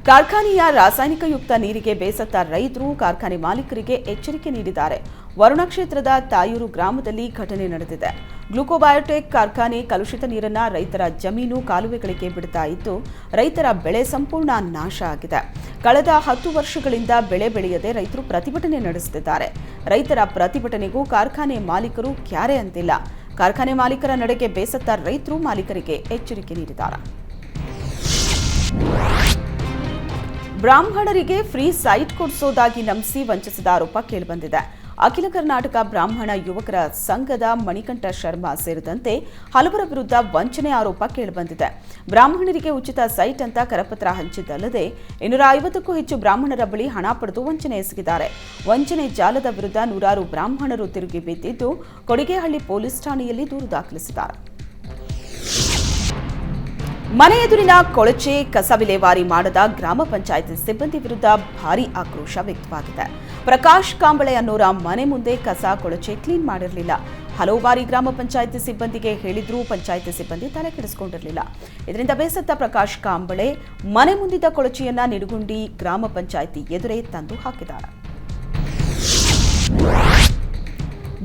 ಕಾರ್ಖಾನೆಯ ರಾಸಾಯನಿಕಯುಕ್ತ ನೀರಿಗೆ ಬೇಸತ್ತ ರೈತರು ಕಾರ್ಖಾನೆ ಮಾಲೀಕರಿಗೆ ಎಚ್ಚರಿಕೆ ನೀಡಿದ್ದಾರೆ. ವರುಣ ಕ್ಷೇತ್ರದ ತಾಯೂರು ಗ್ರಾಮದಲ್ಲಿ ಘಟನೆ ನಡೆದಿದೆ. ಗ್ಲೂಕೋಬಯೋಟೆಕ್ ಕಾರ್ಖಾನೆ ಕಲುಷಿತ ನೀರನ್ನು ರೈತರ ಜಮೀನು, ಕಾಲುವೆಗಳಿಗೆ ಬಿಡ್ತಾ ಇದ್ದು ರೈತರ ಬೆಳೆ ಸಂಪೂರ್ಣ ನಾಶ ಆಗಿದೆ. ಕಳೆದ 10 ವರ್ಷಗಳಿಂದ ಬೆಳೆ ಬೆಳೆಯದೆ ರೈತರು ಪ್ರತಿಭಟನೆ ನಡೆಸುತ್ತಿದ್ದಾರೆ. ರೈತರ ಪ್ರತಿಭಟನೆಗೂ ಕಾರ್ಖಾನೆ ಮಾಲೀಕರು ಕ್ಯಾರೆ ಅಂತಿಲ್ಲ. ಕಾರ್ಖಾನೆ ಮಾಲೀಕರ ನಡೆಗೆ ಬೇಸತ್ತ ರೈತರು ಮಾಲೀಕರಿಗೆ ಎಚ್ಚರಿಕೆ ನೀಡಿದ್ದಾರೆ. ಬ್ರಾಹ್ಮಣರಿಗೆ ಫ್ರೀ ಸೈಟ್ ಕೊಡಿಸೋದಾಗಿ ನಂಬಿಸಿ ವಂಚಿಸಿದ ಆರೋಪ ಕೇಳಿಬಂದಿದೆ. ಅಖಿಲ ಕರ್ನಾಟಕ ಬ್ರಾಹ್ಮಣ ಯುವಕರ ಸಂಘದ ಮಣಿಕಂಠ ಶರ್ಮಾ ಸೇರಿದಂತೆ ಹಲವರ ವಿರುದ್ಧ ವಂಚನೆ ಆರೋಪ ಕೇಳಿಬಂದಿದೆ. ಬ್ರಾಹ್ಮಣರಿಗೆ ಉಚಿತ ಸೈಟ್ ಅಂತ ಕರಪತ್ರ ಹಂಚಿದ್ದಲ್ಲದೆ 250ಕ್ಕೂ ಹೆಚ್ಚು ಬ್ರಾಹ್ಮಣರ ಬಳಿ ಹಣ ಪಡೆದು ವಂಚನೆ ಎಸಗಿದ್ದಾರೆ. ವಂಚನೆ ಜಾಲದ ವಿರುದ್ಧ ನೂರಾರು ಬ್ರಾಹ್ಮಣರು ತಿರುಗಿ ಬಿದ್ದಿದ್ದು ಕೊಡಿಗೇಹಳ್ಳಿ ಪೊಲೀಸ್ ಠಾಣೆಯಲ್ಲಿ ದೂರು ದಾಖಲಿಸಿದ್ದಾರೆ. ಮನೆ ಎದುರಿನ ಕೊಳಚೆ ಕಸ ವಿಲೇವಾರಿ ಮಾಡದ ಗ್ರಾಮ ಪಂಚಾಯತ್ ಸಿಬ್ಬಂದಿ ವಿರುದ್ಧ ಭಾರೀ ಆಕ್ರೋಶ ವ್ಯಕ್ತವಾಗಿದೆ. ಪ್ರಕಾಶ್ ಕಾಂಬಳೆ ಅನ್ನೋರ ಮನೆ ಮುಂದೆ ಕಸ ಕೊಳಚೆ ಕ್ಲೀನ್ ಮಾಡಿರಲಿಲ್ಲ. ಹಲವು ಬಾರಿ ಗ್ರಾಮ ಪಂಚಾಯತ್ ಸಿಬ್ಬಂದಿಗೆ ಹೇಳಿದ್ರೂ ಪಂಚಾಯತ್ ಸಿಬ್ಬಂದಿ ತಲೆ ಕೆಡಿಸಿಕೊಂಡಿರಲಿಲ್ಲ. ಇದರಿಂದ ಬೇಸತ್ತ ಪ್ರಕಾಶ್ ಕಾಂಬಳೆ ಮನೆ ಮುಂದಿದ್ದ ಕೊಳಚೆಯನ್ನ ನಿಡುಗುಂಡಿ ಗ್ರಾಮ ಪಂಚಾಯತಿ ಎದುರೇ ತಂದು ಹಾಕಿದ್ದಾರೆ.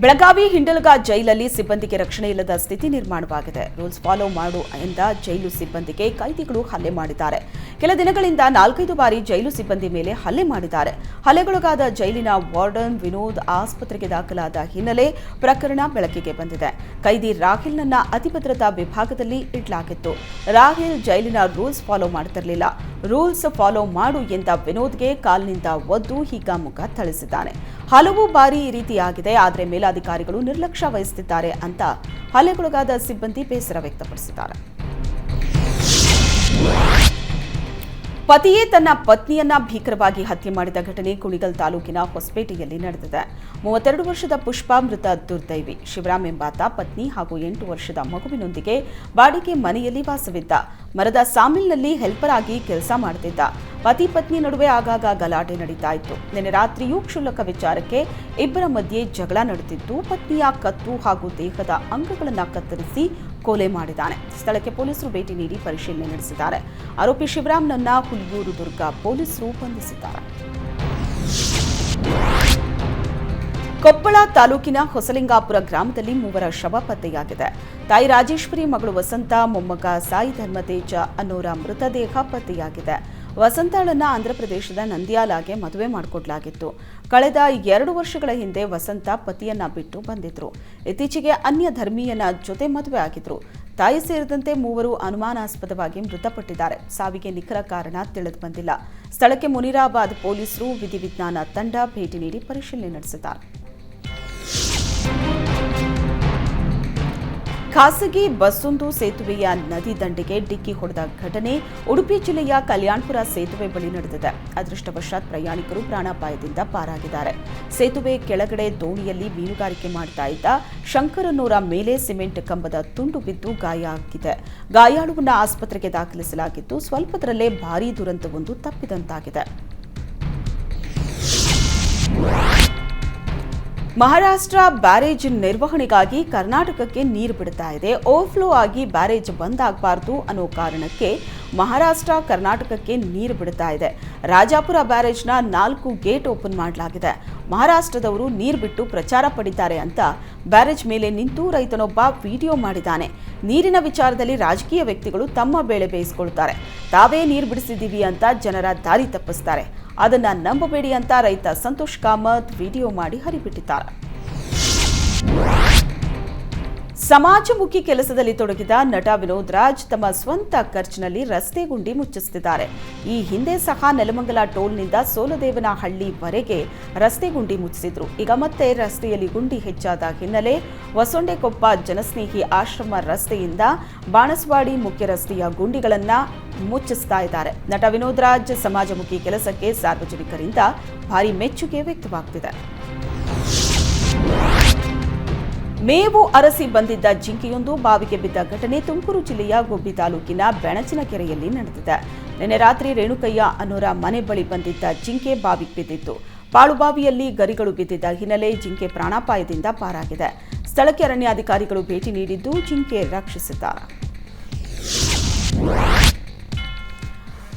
ಬೆಳಗಾವಿ ಹಿಂಡಲಗ ಜೈಲಲ್ಲಿ ಸಿಬ್ಬಂದಿಗೆ ರಕ್ಷಣೆ ಇಲ್ಲದ ಸ್ಥಿತಿ ನಿರ್ಮಾಣವಾಗಿದೆ. ರೂಲ್ಸ್ ಫಾಲೋ ಮಾಡು ಎಂದ ಜೈಲು ಸಿಬ್ಬಂದಿಗೆ ಕೈದಿಗಳು ಹಲ್ಲೆ ಮಾಡಿದ್ದಾರೆ. ಕೆಲ ದಿನಗಳಿಂದ 4-5 ಬಾರಿ ಜೈಲು ಸಿಬ್ಬಂದಿ ಮೇಲೆ ಹಲ್ಲೆ ಮಾಡಿದ್ದಾರೆ. ಹಲ್ಲೆಗೊಳಗಾದ ಜೈಲಿನ ವಾರ್ಡನ್ ವಿನೋದ್ ಆಸ್ಪತ್ರೆಗೆ ದಾಖಲಾದ ಹಿನ್ನೆಲೆ ಪ್ರಕರಣ ಬೆಳಕಿಗೆ ಬಂದಿದೆ. ಕೈದಿ ರಾಹಿಲ್ನನ್ನ ಅತಿಭದ್ರತಾ ವಿಭಾಗದಲ್ಲಿ ಇಡಲಾಗಿತ್ತು. ರಾಹಿಲ್ ಜೈಲಿನ ರೂಲ್ಸ್ ಫಾಲೋ ಮಾಡುತ್ತಿರಲಿಲ್ಲ. ರೂಲ್ಸ್ ಫಾಲೋ ಮಾಡು ಎಂದ ವಿನೋದ್ಗೆ ಕಾಲಿನಿಂದ ಒದ್ದು ಹಿಗ್ಗಾಮುಗ್ಗ ಥಳಿಸಿದ್ದಾನೆ. ಹಲವು ಬಾರಿ ಈ ರೀತಿಯಾಗಿದೆ, ಆದರೆ ಮೇಲಾಧಿಕಾರಿಗಳು ನಿರ್ಲಕ್ಷ್ಯ ವಹಿಸುತ್ತಿದ್ದಾರೆ ಅಂತ ಹಲ್ಲೆಗೊಳಗಾದ ಸಿಬ್ಬಂದಿ ಬೇಸರ ವ್ಯಕ್ತಪಡಿಸಿದ್ದಾರೆ. ಪತಿಯೇ ತನ್ನ ಪತ್ನಿಯನ್ನ ಭೀಕರವಾಗಿ ಹತ್ಯೆ ಮಾಡಿದ ಘಟನೆ ಕುಣಿಗಲ್ ತಾಲೂಕಿನ ಹೊಸಪೇಟೆಯಲ್ಲಿ ನಡೆದಿದೆ. 32 ವರ್ಷದ ಪುಷ್ಪ ಮೃತ ದುರ್ದೈವಿ. ಶಿವರಾಮ್ ಎಂಬಾತ ಪತ್ನಿ ಹಾಗೂ 8 ವರ್ಷದ ಮಗುವಿನೊಂದಿಗೆ ಬಾಡಿಗೆ ಮನೆಯಲ್ಲಿ ವಾಸವಿದ್ದ. ಮರದ ಸಾಮಿಲ್ನಲ್ಲಿ ಹೆಲ್ಪರ್ ಆಗಿ ಕೆಲಸ ಮಾಡುತ್ತಿದ್ದ. ಪತಿ ಪತ್ನಿ ನಡುವೆ ಆಗಾಗ ಗಲಾಟೆ ನಡೀತಾ ಇತ್ತು. ನಿನ್ನೆ ರಾತ್ರಿಯೂ ಕ್ಷುಲ್ಲಕ ವಿಚಾರಕ್ಕೆ ಇಬ್ಬರ ಮಧ್ಯೆ ಜಗಳ ನಡೆದಿದ್ದು, ಪತ್ನಿಯ ಕತ್ತು ಹಾಗೂ ದೇಹದ ಅಂಗಗಳನ್ನು ಕತ್ತರಿಸಿ ಕೊಲೆ ಮಾಡಿದ್ದಾನೆ. ಸ್ಥಳಕ್ಕೆ ಪೊಲೀಸರು ಭೇಟಿ ನೀಡಿ ಪರಿಶೀಲನೆ ನಡೆಸಿದ್ದಾರೆ. ಆರೋಪಿ ಶಿವರಾಮ್ನನ್ನ ಹುಲಿಯೂರು ದುರ್ಗ ಪೊಲೀಸರು ಬಂಧಿಸಿದ್ದಾರೆ. ಕೊಪ್ಪಳ ತಾಲೂಕಿನ ಹೊಸಲಿಂಗಾಪುರ ಗ್ರಾಮದಲ್ಲಿ 3 ಶವ ಪತ್ತೆಯಾಗಿದೆ. ತಾಯಿ ರಾಜೇಶ್ವರಿ, ಮಗಳು ವಸಂತ, ಮೊಮ್ಮಗ ಸಾಯಿ ಧರ್ಮತೇಜ ಅನ್ನೋರ ಮೃತದೇಹ ಪತ್ತೆಯಾಗಿದೆ. ವಸಂತಾಳನ್ನ ಆಂಧ್ರಪ್ರದೇಶದ ನಂದ್ಯಾಲಾಗೆ ಮದುವೆ ಮಾಡಿಕೊಡ್ಲಾಗಿತ್ತು. ಕಳೆದ 2 ವರ್ಷಗಳ ಹಿಂದೆ ವಸಂತ ಪತಿಯನ್ನ ಬಿಟ್ಟು ಬಂದಿದ್ರು. ಇತ್ತೀಚೆಗೆ ಅನ್ಯ ಧರ್ಮೀಯನ ಜೊತೆ ಮದುವೆ ಆಗಿದ್ರು. ತಾಯಿ ಸೇರಿದಂತೆ 3 ಅನುಮಾನಾಸ್ಪದವಾಗಿ ಮೃತಪಟ್ಟಿದ್ದಾರೆ. ಸಾವಿಗೆ ನಿಖರ ಕಾರಣ ತಿಳಿದು ಬಂದಿಲ್ಲ. ಸ್ಥಳಕ್ಕೆ ಮುನಿರಾಬಾದ್ ಪೊಲೀಸರು ವಿಧಿವಿಜ್ಞಾನ ತಂಡ ಭೇಟಿ ನೀಡಿ ಪರಿಶೀಲನೆ ನಡೆಸಿದ್ದಾರೆ. ಖಾಸಗಿ ಬಸ್ಸೊಂದು ಸೇತುವೆಯ ನದಿ ದಂಡೆಗೆ ಡಿಕ್ಕಿ ಹೊಡೆದ ಘಟನೆ ಉಡುಪಿ ಜಿಲ್ಲೆಯ ಕಲ್ಯಾಣಪುರ ಸೇತುವೆ ಬಳಿ ನಡೆದಿದೆ. ಅದೃಷ್ಟವಶಾತ್ ಪ್ರಯಾಣಿಕರು ಪ್ರಾಣಾಪಾಯದಿಂದ ಪಾರಾಗಿದ್ದಾರೆ. ಸೇತುವೆ ಕೆಳಗಡೆ ದೋಣಿಯಲ್ಲಿ ಮೀನುಗಾರಿಕೆ ಮಾಡ್ತಾ ಇದ್ದ ಶಂಕರನ್ನೂರ ಮೇಲೆ ಸಿಮೆಂಟ್ ಕಂಬದ ತುಂಡು ಬಿದ್ದು ಗಾಯ ಆಗಿದೆ. ಗಾಯಾಳುವನ್ನ ಆಸ್ಪತ್ರೆಗೆ ದಾಖಲಿಸಲಾಗಿದ್ದು ಸ್ವಲ್ಪದರಲ್ಲೇ ಭಾರೀ ದುರಂತವೊಂದು ತಪ್ಪಿದಂತಾಗಿದೆ. ಮಹಾರಾಷ್ಟ್ರ ಬ್ಯಾರೇಜ್ ನಿರ್ವಹಣೆಗಾಗಿ ಕರ್ನಾಟಕಕ್ಕೆ ನೀರು ಬಿಡ್ತಾ ಇದೆ. ಓವರ್ಫ್ಲೋ ಆಗಿ ಬ್ಯಾರೇಜ್ ಬಂದ್ ಆಗಬಾರ್ದು ಅನ್ನೋ ಕಾರಣಕ್ಕೆ ಮಹಾರಾಷ್ಟ್ರ ಕರ್ನಾಟಕಕ್ಕೆ ನೀರು ಬಿಡ್ತಾ ಇದೆ. ರಾಜಾಪುರ ಬ್ಯಾರೇಜ್ನ 4 ಗೇಟ್ ಓಪನ್ ಮಾಡಲಾಗಿದೆ. ಮಹಾರಾಷ್ಟ್ರದವರು ನೀರು ಬಿಟ್ಟು ಪ್ರಚಾರ ಪಡಿತಾರೆ ಅಂತ ಬ್ಯಾರೇಜ್ ಮೇಲೆ ನಿಂತು ರೈತನೊಬ್ಬ ವಿಡಿಯೋ ಮಾಡಿದ್ದಾನೆ. ನೀರಿನ ವಿಚಾರದಲ್ಲಿ ರಾಜಕೀಯ ವ್ಯಕ್ತಿಗಳು ತಮ್ಮ ಬೇಳೆ ಬೇಯಿಸಿಕೊಳ್ತಾರೆ. ತಾವೇ ನೀರು ಬಿಡಿಸಿದ್ದೀವಿ ಅಂತ ಜನರ ದಾರಿ ತಪ್ಪಿಸ್ತಾರೆ. ಅದನ್ನ ನಂಬಬೇಡಿ ಅಂತ ರೈತ ಸಂತೋಷ್ ಕಾಮತ್ ವಿಡಿಯೋ ಮಾಡಿ ಹರಿಬಿಟ್ಟಿದ್ದಾರೆ. ಸಮಾಜಮುಖಿ ಕೆಲಸದಲ್ಲಿ ತೊಡಗಿದ ನಟ ವಿನೋದ್ ರಾಜ್ ತಮ್ಮ ಸ್ವಂತ ಖರ್ಚಿನಲ್ಲಿ ರಸ್ತೆ ಗುಂಡಿ ಮುಚ್ಚಿಸುತ್ತಿದ್ದಾರೆ. ಈ ಹಿಂದೆ ಸಹ ನೆಲಮಂಗಲ ಟೋಲ್ನಿಂದ ಸೋಲದೇವನಹಳ್ಳಿವರೆಗೆ ರಸ್ತೆ ಗುಂಡಿ ಮುಚ್ಚಿಸಿದ್ರು. ಈಗ ಮತ್ತೆ ರಸ್ತೆಯಲ್ಲಿ ಗುಂಡಿ ಹೆಚ್ಚಾದ ಹಿನ್ನೆಲೆ ಹೊಸೊಂಡೆಕೊಪ್ಪ ಜನಸ್ನೇಹಿ ಆಶ್ರಮ ರಸ್ತೆಯಿಂದ ಬಾಣಸ್ವಾಡಿ ಮುಖ್ಯ ರಸ್ತೆಯ ಗುಂಡಿಗಳನ್ನ ಮುಚ್ಚಿಸ್ತಾ ಇದ್ದಾರೆ. ನಟ ವಿನೋದ್ ರಾಜ್ ಸಮಾಜಮುಖಿ ಕೆಲಸಕ್ಕೆ ಸಾರ್ವಜನಿಕರಿಂದ ಭಾರಿ ಮೆಚ್ಚುಗೆ ವ್ಯಕ್ತವಾಗ್ತಿದೆ. ಮೇವು ಅರಸಿ ಬಂದಿದ್ದ ಜಿಂಕೆಯೊಂದು ಬಾವಿಗೆ ಬಿದ್ದ ಘಟನೆ ತುಮಕೂರು ಜಿಲ್ಲೆಯ ಗುಬ್ಬಿ ತಾಲೂಕಿನ ಬೆಣಚಿನಕೆರೆಯಲ್ಲಿ ನಡೆದಿದೆ. ನಿನ್ನೆ ರಾತ್ರಿ ರೇಣುಕಯ್ಯ ಅನ್ನೋರ ಮನೆ ಬಳಿ ಬಂದಿದ್ದ ಜಿಂಕೆ ಬಾವಿಗೆ ಬಿದ್ದಿತ್ತು. ಪಾಳುಬಾವಿಯಲ್ಲಿ ಗರಿಗಳು ಬಿದ್ದಿದ್ದ ಹಿನ್ನೆಲೆ ಜಿಂಕೆ ಪ್ರಾಣಾಪಾಯದಿಂದ ಪಾರಾಗಿದೆ. ಸ್ಥಳಕ್ಕೆ ಅರಣ್ಯಾಧಿಕಾರಿಗಳು ಭೇಟಿ ನೀಡಿದ್ದು ಜಿಂಕೆ ರಕ್ಷಿಸಿದ್ದಾರೆ.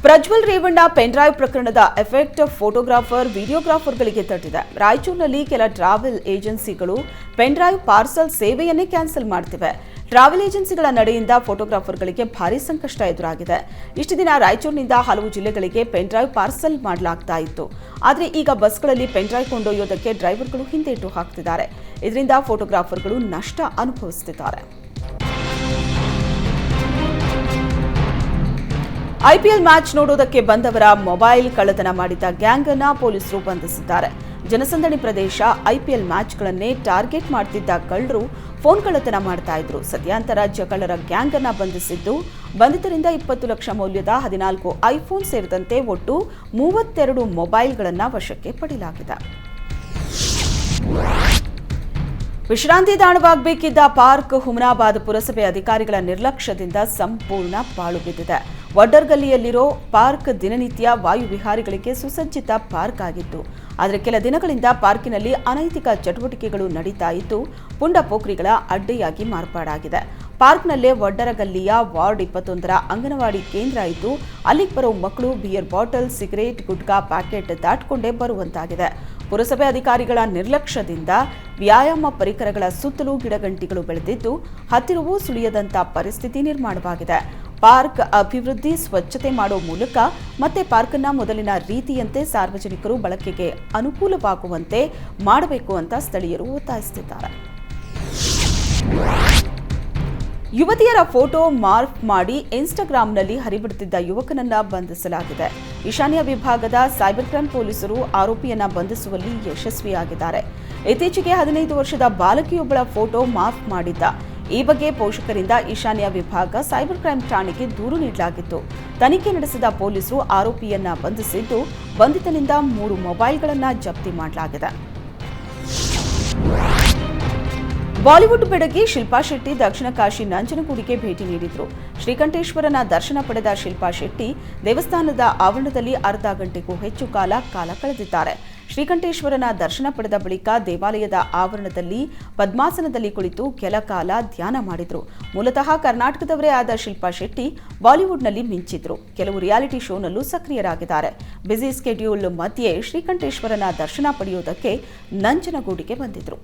ಪ್ರಜ್ವಲ್ ರೇವಣ್ಣ ಪೆನ್ಡ್ರೈವ್ ಪ್ರಕರಣದ ಎಫೆಕ್ಟ್ ಫೋಟೋಗ್ರಾಫರ್, ವಿಡಿಯೋಗ್ರಾಫರ್ಗಳಿಗೆ ತಟ್ಟಿದೆ. ರಾಯಚೂರಿನಲ್ಲಿ ಕೆಲ ಟ್ರಾವೆಲ್ ಏಜೆನ್ಸಿಗಳು ಪೆನ್ಡ್ರೈವ್ ಪಾರ್ಸಲ್ ಸೇವೆಯನ್ನೇ ಕ್ಯಾನ್ಸಲ್ ಮಾಡ್ತಿವೆ. ಟ್ರಾವೆಲ್ ಏಜೆನ್ಸಿಗಳ ನಡೆಯಿಂದ ಫೋಟೋಗ್ರಾಫರ್ಗಳಿಗೆ ಭಾರೀ ಸಂಕಷ್ಟ ಎದುರಾಗಿದೆ. ಇಷ್ಟು ದಿನ ರಾಯಚೂರಿನಿಂದ ಹಲವು ಜಿಲ್ಲೆಗಳಿಗೆ ಪೆನ್ಡ್ರೈವ್ ಪಾರ್ಸಲ್ ಮಾಡಲಾಗ್ತಾ ಇತ್ತು. ಆದರೆ ಈಗ ಬಸ್ಗಳಲ್ಲಿ ಪೆನ್ಡ್ರೈವ್ ಕೊಂಡೊಯ್ಯೋದಕ್ಕೆ ಡ್ರೈವರ್ಗಳು ಹಿಂದೇಟು ಹಾಕ್ತಿದ್ದಾರೆ. ಇದರಿಂದ ಫೋಟೋಗ್ರಾಫರ್ಗಳು ನಷ್ಟ ಅನುಭವಿಸುತ್ತಿದ್ದಾರೆ. ಐಪಿಎಲ್ ಮ್ಯಾಚ್ ನೋಡೋದಕ್ಕೆ ಬಂದವರ ಮೊಬೈಲ್ ಕಳ್ಳತನ ಮಾಡಿದ್ದ ಗ್ಯಾಂಗ್ ಅನ್ನ ಪೊಲೀಸರು ಬಂಧಿಸಿದ್ದಾರೆ. ಜನಸಂದಣಿ ಪ್ರದೇಶ ಐಪಿಎಲ್ ಮ್ಯಾಚ್ಗಳನ್ನೇ ಟಾರ್ಗೆಟ್ ಮಾಡ್ತಿದ್ದ ಕಳ್ಳರು ಫೋನ್ ಕಳ್ಳತನ ಮಾಡ್ತಾ ಇದ್ರು. ಸದ್ಯ ಅಂತಾರಾಜ್ಯ ಕಳ್ಳರ ಗ್ಯಾಂಗ್ ಅನ್ನ ಬಂಧಿಸಿದ್ದು, ಬಂಧಿತರಿಂದ 20 ಲಕ್ಷ ಮೌಲ್ಯದ 14 ಐಫೋನ್ ಸೇರಿದಂತೆ ಒಟ್ಟು 32 ಮೊಬೈಲ್ಗಳನ್ನು ವಶಕ್ಕೆ ಪಡೆಯಲಾಗಿದೆ. ವಿಶ್ರಾಂತಿ ತಾಣವಾಗಬೇಕಿದ್ದ ಪಾರ್ಕ್ ಹುಮನಾಬಾದ್ ಪುರಸಭೆ ಅಧಿಕಾರಿಗಳ ನಿರ್ಲಕ್ಷ್ಯದಿಂದ ಸಂಪೂರ್ಣ ಪಾಳು ಬಿದ್ದಿದೆ. ವಡ್ಡರ್ಗಲ್ಲಿಯಲ್ಲಿರೋ ಪಾರ್ಕ್ ದಿನನಿತ್ಯ ವಾಯುವಿಹಾರಿಗಳಿಗೆ ಸುಸಜ್ಜಿತ ಪಾರ್ಕ್ ಆಗಿತ್ತು. ಆದರೆ ಕೆಲ ದಿನಗಳಿಂದ ಪಾರ್ಕಿನಲ್ಲಿ ಅನೈತಿಕ ಚಟುವಟಿಕೆಗಳು ನಡೀತಾ ಇದ್ದು ಪುಂಡಪೋಖ್ರಿಗಳ ಅಡ್ಡೆಯಾಗಿ ಮಾರ್ಪಾಡಾಗಿದೆ. ಪಾರ್ಕ್ನಲ್ಲೇ ವಡ್ಡರಗಲ್ಲಿಯ ವಾರ್ಡ್ 21ರ ಅಂಗನವಾಡಿ ಕೇಂದ್ರ ಇದ್ದು ಅಲ್ಲಿಗೆ ಬರೋ ಮಕ್ಕಳು beer bottle, cigarette, gutka packet ದಾಟಿಕೊಂಡೇ ಬರುವಂತಾಗಿದೆ. ಪುರಸಭೆ ಅಧಿಕಾರಿಗಳ ನಿರ್ಲಕ್ಷ್ಯದಿಂದ ವ್ಯಾಯಾಮ ಪರಿಕರಗಳ ಸುತ್ತಲೂ ಗಿಡಗಂಟಿಗಳು ಬೆಳೆದಿದ್ದು ಹತ್ತಿರವೂ ಸುಳಿಯದಂಥ ಪರಿಸ್ಥಿತಿ ನಿರ್ಮಾಣವಾಗಿದೆ. ಪಾರ್ಕ್ ಅಭಿವೃದ್ಧಿ, ಸ್ವಚ್ಛತೆ ಮಾಡೋ ಮೂಲಕ ಮತ್ತೆ ಪಾರ್ಕನ್ನ ಮೊದಲಿನ ರೀತಿಯಂತೆ ಸಾರ್ವಜನಿಕರು ಬಳಕೆಗೆ ಅನುಕೂಲವಾಗುವಂತೆ ಮಾಡಬೇಕು ಅಂತ ಸ್ಥಳೀಯರು ಒತ್ತಾಯಿಸುತ್ತಿದ್ದಾರೆ. ಯುವತಿಯರ ಫೋಟೋ ಮಾರ್ಫ್ ಮಾಡಿ ಇನ್ಸ್ಟಾಗ್ರಾಂನಲ್ಲಿ ಹರಿಬಿಡುತ್ತಿದ್ದ ಯುವಕನನ್ನ ಬಂಧಿಸಲಾಗಿದೆ. ಈಶಾನ್ಯ ವಿಭಾಗದ ಸೈಬರ್ ಕ್ರೈಂ ಪೊಲೀಸರು ಆರೋಪಿಯನ್ನ ಬಂಧಿಸುವಲ್ಲಿ ಯಶಸ್ವಿಯಾಗಿದ್ದಾರೆ. ಇತ್ತೀಚೆಗೆ 15 ವರ್ಷದ ಬಾಲಕಿಯೊಬ್ಬಳ ಫೋಟೋ ಮಾರ್ಫ್ ಮಾಡಿದ್ದ. ಈ ಬಗ್ಗೆ ಪೋಷಕರಿಂದ ಈಶಾನ್ಯ ವಿಭಾಗ ಸೈಬರ್ ಕ್ರೈಂ ಠಾಣೆಗೆ ದೂರು ನೀಡಲಾಗಿತ್ತು. ತನಿಖೆ ನಡೆಸಿದ ಪೊಲೀಸರು ಆರೋಪಿಯನ್ನ ಬಂಧಿಸಿದ್ದು, ಬಂಧಿತನಿಂದ 3 ಮೊಬೈಲ್ಗಳನ್ನು ಜಪ್ತಿ ಮಾಡಲಾಗಿದೆ. ಬಾಲಿವುಡ್ ಬೆಡಗಿ ಶಿಲ್ಪಾ ಶೆಟ್ಟಿ ದಕ್ಷಿಣ ಕಾಶಿ ನಂಜನಗೂಡಿಗೆ ಭೇಟಿ ನೀಡಿದ್ರು. ಶ್ರೀಕಂಠೇಶ್ವರನ ದರ್ಶನ ಪಡೆದ ಶಿಲ್ಪಾ ಶೆಟ್ಟಿ ದೇವಸ್ಥಾನದ ಆವರಣದಲ್ಲಿ ಅರ್ಧ ಗಂಟೆಗೂ ಹೆಚ್ಚು ಕಾಲ ಕಳೆದಿದ್ದಾರೆ. ಶ್ರೀಕಂಠೇಶ್ವರನ ದರ್ಶನ ಪಡೆದ ಬಳಿಕ ದೇವಾಲಯದ ಆವರಣದಲ್ಲಿ ಪದ್ಮಾಸನದಲ್ಲಿ ಕುಳಿತು ಕೆಲ ಕಾಲ ಧ್ಯಾನ ಮಾಡಿದ್ರು. ಮೂಲತಃ ಕರ್ನಾಟಕದವರೇ ಆದ ಶಿಲ್ಪಾ ಶೆಟ್ಟಿ ಬಾಲಿವುಡ್ನಲ್ಲಿ ಮಿಂಚಿದ್ರು. ಕೆಲವು ರಿಯಾಲಿಟಿ ಶೋನಲ್ಲೂ ಸಕ್ರಿಯರಾಗಿದ್ದಾರೆ. ಬ್ಯುಸಿ ಸ್ಕೆಡ್ಯೂಲ್ ಮಧ್ಯೆ ಶ್ರೀಕಂಠೇಶ್ವರನ ದರ್ಶನ ಪಡೆಯುವುದಕ್ಕೆ ನಂಜನಗೂಡಿಗೆ ಬಂದಿದ್ರು.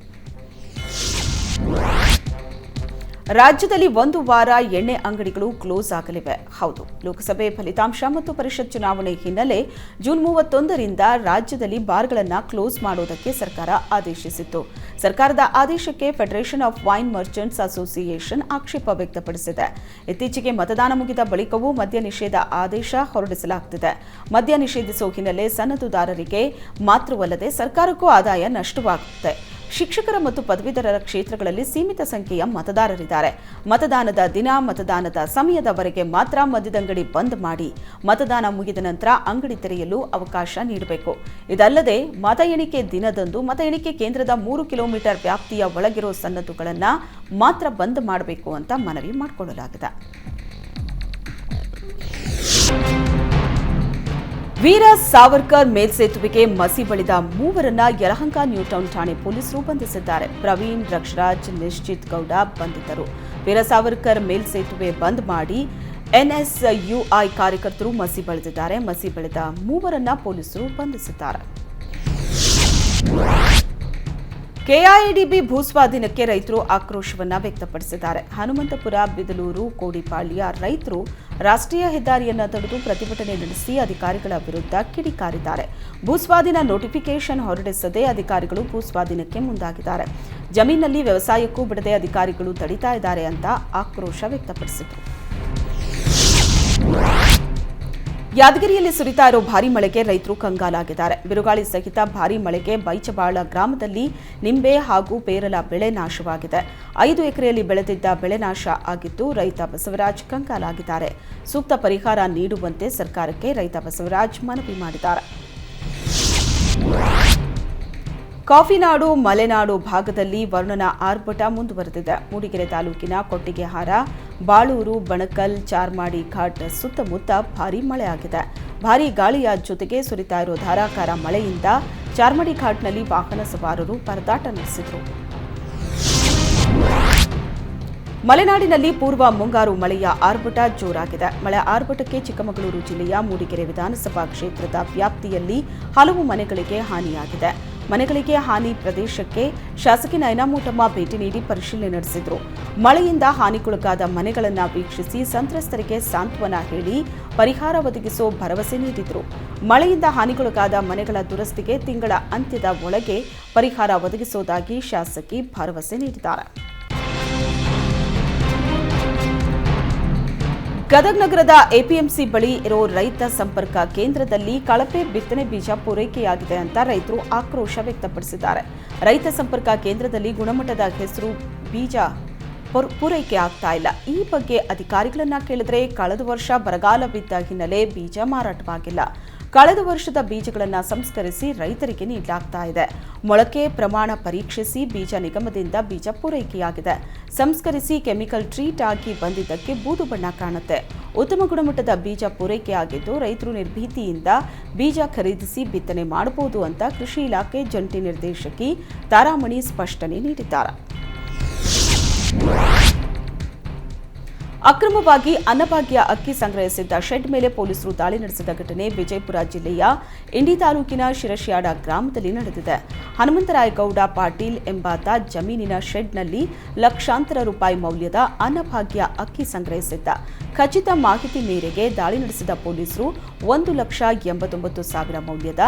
ರಾಜ್ಯದಲ್ಲಿ ಒಂದು ವಾರ ಎಣ್ಣೆ ಅಂಗಡಿಗಳು ಕ್ಲೋಸ್ ಆಗಲಿವೆ. ಹೌದು, ಲೋಕಸಭೆ ಫಲಿತಾಂಶ ಮತ್ತು ಪರಿಷತ್ ಚುನಾವಣೆ ಹಿನ್ನೆಲೆ ಜೂನ್ 31ರಿಂದ ರಾಜ್ಯದಲ್ಲಿ ಬಾರ್ಗಳನ್ನು ಕ್ಲೋಸ್ ಮಾಡುವುದಕ್ಕೆ ಸರ್ಕಾರ ಆದೇಶಿಸಿತ್ತು. ಸರ್ಕಾರದ ಆದೇಶಕ್ಕೆ federation of wine merchants association ಆಕ್ಷೇಪ ವ್ಯಕ್ತಪಡಿಸಿದೆ. ಇತ್ತೀಚೆಗೆ ಮತದಾನ ಮುಗಿದ ಬಳಿಕವೂ ಮದ್ಯ ನಿಷೇಧ ಆದೇಶ ಹೊರಡಿಸಲಾಗುತ್ತಿದೆ. ಮದ್ಯ ನಿಷೇಧಿಸುವ ಹಿನ್ನೆಲೆ ಸನ್ನದುದಾರರಿಗೆ ಮಾತ್ರವಲ್ಲದೆ ಸರ್ಕಾರಕ್ಕೂ ಆದಾಯ ನಷ್ಟವಾಗುತ್ತದೆ. ಶಿಕ್ಷಕರ ಮತ್ತು ಪದವೀಧರರ ಕ್ಷೇತ್ರಗಳಲ್ಲಿ ಸೀಮಿತ ಸಂಖ್ಯೆಯ ಮತದಾರರಿದ್ದಾರೆ. ಮತದಾನದ ದಿನ, ಮತದಾನದ ಸಮಯದವರೆಗೆ ಮಾತ್ರ ಮದ್ಯದಂಗಡಿ ಬಂದ್ ಮಾಡಿ ಮತದಾನ ಮುಗಿದ ನಂತರ ಅಂಗಡಿ ತೆರೆಯಲು ಅವಕಾಶ ನೀಡಬೇಕು. ಇದಲ್ಲದೆ ಮತ ಎಣಿಕೆ ದಿನದಂದು ಮತ ಎಣಿಕೆ ಕೇಂದ್ರದ 3 ಕಿಲೋಮೀಟರ್ ವ್ಯಾಪ್ತಿಯ ಒಳಗಿರೋ ಸನ್ನದುಗಳನ್ನು ಮಾತ್ರ ಬಂದ್ ಮಾಡಬೇಕು ಅಂತ ಮನವಿ ಮಾಡಿಕೊಳ್ಳಲಾಗಿದೆ. ವೀರ ಸಾವರ್ಕರ್ ಮೇಲ್ಸೇತುವೆಗೆ ಮಸಿ ಬಳಿದ ಮೂವರನ್ನ ಯಲಹಂಕ ನ್ಯೂಟೌನ್ ಠಾಣೆ ಪೊಲೀಸರು ಬಂಧಿಸಿದ್ದಾರೆ. ಪ್ರವೀಣ್, ರಕ್ಷರಾಜ್, ನಿಶ್ಚಿತ್ ಗೌಡ ಬಂಧಿತರು. ವೀರ ಸಾವರ್ಕರ್ ಮೇಲ್ಸೇತುವೆ ಬಂದ್ ಮಾಡಿ ಎನ್ಎಸ್ಯುಐ ಕಾರ್ಯಕರ್ತರು ಮಸಿ ಬಳಿದಿದ್ದಾರೆ. ಮಸಿ ಬಳಿದ ಮೂವರನ್ನ ಪೊಲೀಸರು ಬಂಧಿಸಿದ್ದಾರೆ. ಕೆಐಎಡಿಬಿ ಭೂಸ್ವಾಧೀನಕ್ಕೆ ರೈತರು ಆಕ್ರೋಶವನ್ನ ವ್ಯಕ್ತಪಡಿಸಿದ್ದಾರೆ. ಹನುಮಂತಪುರ, ಬಿದಲೂರು, ಕೋಡಿಪಾಳ್ಯ ರೈತರು ರಾಷ್ಟ್ರೀಯ ಹೆದ್ದಾರಿಯನ್ನ ತಡೆದು ಪ್ರತಿಭಟನೆ ನಡೆಸಿ ಅಧಿಕಾರಿಗಳ ವಿರುದ್ಧ ಕಿಡಿಕಾರಿದ್ದಾರೆ. ಭೂಸ್ವಾಧೀನ ನೋಟಿಫಿಕೇಶನ್ ಹೊರಡಿಸದೆ ಅಧಿಕಾರಿಗಳು ಭೂಸ್ವಾಧೀನಕ್ಕೆ ಮುಂದಾಗಿದ್ದಾರೆ. ಜಮೀನಿನಲ್ಲಿ ವ್ಯವಸಾಯಕ್ಕೂ ಬಿಡದೆ ಅಧಿಕಾರಿಗಳು ತಡೀತಾ ಇದ್ದಾರೆ ಅಂತ ಆಕ್ರೋಶ ವ್ಯಕ್ತಪಡಿಸಿದರು. ಯಾದಗಿರಿಯಲ್ಲಿ ಸುರಿತಾ ಇರೋ ಭಾರೀ ಮಳೆಗೆ ರೈತರು ಕಂಗಾಲಾಗಿದ್ದಾರೆ. ಬಿರುಗಾಳಿ ಸಹಿತ ಭಾರೀ ಮಳೆಗೆ ಬೈಚಬಾಳ ಗ್ರಾಮದಲ್ಲಿ ನಿಂಬೆ ಹಾಗೂ ಪೇರಲ ಬೆಳೆ ನಾಶವಾಗಿದೆ. 5 ಎಕರೆಯಲ್ಲಿ ಬೆಳೆದಿದ್ದ ಬೆಳೆ ನಾಶ ಆಗಿದ್ದು ರೈತ ಬಸವರಾಜ್ ಕಂಗಾಲಾಗಿದ್ದಾರೆ. ಸೂಕ್ತ ಪರಿಹಾರ ನೀಡುವಂತೆ ಸರ್ಕಾರಕ್ಕೆ ರೈತ ಬಸವರಾಜ್ ಮನವಿ ಮಾಡಿದ್ದಾರೆ. ಕಾಫಿನಾಡು, ಮಲೆನಾಡು ಭಾಗದಲ್ಲಿ ವರುಣನ ಆರ್ಭಟ ಮುಂದುವರೆದಿದೆ. ಮೂಡಿಗೆರೆ ತಾಲೂಕಿನ ಕೊಟ್ಟಿಗೆಹಾರ, ಬಾಳೂರು, ಬಣಕಲ್, ಚಾರ್ಮಾಡಿ ಘಾಟ್ ಸುತ್ತಮುತ್ತ ಭಾರೀ ಮಳೆಯಾಗಿದೆ. ಭಾರೀ ಗಾಳಿಯ ಜೊತೆಗೆ ಸುರಿತಾ ಇರೋ ಧಾರಾಕಾರ ಮಳೆಯಿಂದ ಚಾರ್ಮಾಡಿ ಘಾಟ್ನಲ್ಲಿ ವಾಹನ ಸವಾರರು ಪರದಾಟ ನಡೆಸಿದರು. ಮಲೆನಾಡಿನಲ್ಲಿ ಪೂರ್ವ ಮುಂಗಾರು ಮಳೆಯ ಆರ್ಭಟ ಜೋರಾಗಿದೆ. ಮಳೆ ಆರ್ಭಟಕ್ಕೆ ಚಿಕ್ಕಮಗಳೂರು ಜಿಲ್ಲೆಯ ಮೂಡಿಗೆರೆ ವಿಧಾನಸಭಾ ಕ್ಷೇತ್ರದ ವ್ಯಾಪ್ತಿಯಲ್ಲಿ ಹಲವು ಮನೆಗಳಿಗೆ ಹಾನಿಯಾಗಿದೆ. ಮನೆಗಳಿಗೆ ಹಾನಿ ಪ್ರದೇಶಕ್ಕೆ ಶಾಸಕಿ ನಯನಾಮೂಟಮ್ಮ ಭೇಟಿ ನೀಡಿ ಪರಿಶೀಲನೆ ನಡೆಸಿದರು. ಮಳೆಯಿಂದ ಹಾನಿಗೊಳಗಾದ ಮನೆಗಳನ್ನು ವೀಕ್ಷಿಸಿ ಸಂತ್ರಸ್ತರಿಗೆ ಸಾಂತ್ವನ ಹೇಳಿ ಪರಿಹಾರ ಒದಗಿಸೋ ಭರವಸೆ ನೀಡಿದರು. ಮಳೆಯಿಂದ ಹಾನಿಗೊಳಗಾದ ಮನೆಗಳ ದುರಸ್ತಿಗೆ ತಿಂಗಳ ಅಂತ್ಯದ ಒಳಗೆ ಪರಿಹಾರ ಒದಗಿಸುವುದಾಗಿ ಶಾಸಕಿ ಭರವಸೆ ನೀಡಿದ್ದಾರೆ. ಗದಗ ನಗರದ ಎಪಿಎಂಸಿ ಬಳಿ ಇರೋ ರೈತ ಸಂಪರ್ಕ ಕೇಂದ್ರದಲ್ಲಿ ಕಳಪೆ ಬಿತ್ತನೆ ಬೀಜ ಪೂರೈಕೆಯಾಗಿದೆ ಅಂತ ರೈತರು ಆಕ್ರೋಶ ವ್ಯಕ್ತಪಡಿಸಿದ್ದಾರೆ. ರೈತ ಸಂಪರ್ಕ ಕೇಂದ್ರದಲ್ಲಿ ಗುಣಮಟ್ಟದ ಹೆಸರು ಬೀಜ ಪೂರೈಕೆ ಆಗ್ತಾ ಇಲ್ಲ. ಈ ಬಗ್ಗೆ ಅಧಿಕಾರಿಗಳನ್ನ ಕೇಳಿದ್ರೆ ಕಳೆದ ವರ್ಷ ಬರಗಾಲವಿದ್ದ ಹಿನ್ನೆಲೆ ಬೀಜ ಮಾರಾಟವಾಗಿಲ್ಲ. ಕಳೆದ ವರ್ಷದ ಬೀಜಗಳನ್ನು ಸಂಸ್ಕರಿಸಿ ರೈತರಿಗೆ ನೀಡಲಾಗ್ತಾ ಇದೆ. ಮೊಳಕೆ ಪ್ರಮಾಣ ಪರೀಕ್ಷಿಸಿ ಬೀಜ ನಿಗಮದಿಂದ ಬೀಜ ಪೂರೈಕೆಯಾಗಿದೆ. ಸಂಸ್ಕರಿಸಿ ಕೆಮಿಕಲ್ ಟ್ರೀಟ್ ಆಗಿ ಬಂದಿದ್ದಕ್ಕೆ ಬೂದು ಬಣ್ಣ ಕಾಣುತ್ತೆ. ಉತ್ತಮ ಗುಣಮಟ್ಟದ ಬೀಜ ಪೂರೈಕೆಯಾಗಿದ್ದು ರೈತರು ನಿರ್ಭೀತಿಯಿಂದ ಬೀಜ ಖರೀದಿಸಿ ಬಿತ್ತನೆ ಮಾಡಬಹುದು ಅಂತ ಕೃಷಿ ಇಲಾಖೆ ಜಂಟಿ ನಿರ್ದೇಶಕಿ ತಾರಾಮಣಿ ಸ್ಪಷ್ಟನೆ ನೀಡಿದ್ದಾರೆ. ಅಕ್ರಮವಾಗಿ ಅನ್ನಭಾಗ್ಯ ಅಕ್ಕಿ ಸಂಗ್ರಹಿಸಿದ್ದ ಶೆಡ್ ಮೇಲೆ ಪೊಲೀಸರು ದಾಳಿ ನಡೆಸಿದ ಘಟನೆ ವಿಜಯಪುರ ಜಿಲ್ಲೆಯ ಇಂಡಿ ತಾಲೂಕಿನ ಶಿರಶ್ಯಾಡ ಗ್ರಾಮದಲ್ಲಿ ನಡೆದಿದೆ. ಹನುಮಂತರಾಯಗೌಡ ಪಾಟೀಲ್ ಎಂಬಾತ ಜಮೀನಿನ ಶೆಡ್ನಲ್ಲಿ ಲಕ್ಷಾಂತರ ರೂಪಾಯಿ ಮೌಲ್ಯದ ಅನ್ನಭಾಗ್ಯ ಅಕ್ಕಿ ಸಂಗ್ರಹಿಸಿದ್ದ. ಖಚಿತ ಮಾಹಿತಿ ಮೇರೆಗೆ ದಾಳಿ ನಡೆಸಿದ ಪೊಲೀಸರು 1,89,000 ಮೌಲ್ಯದ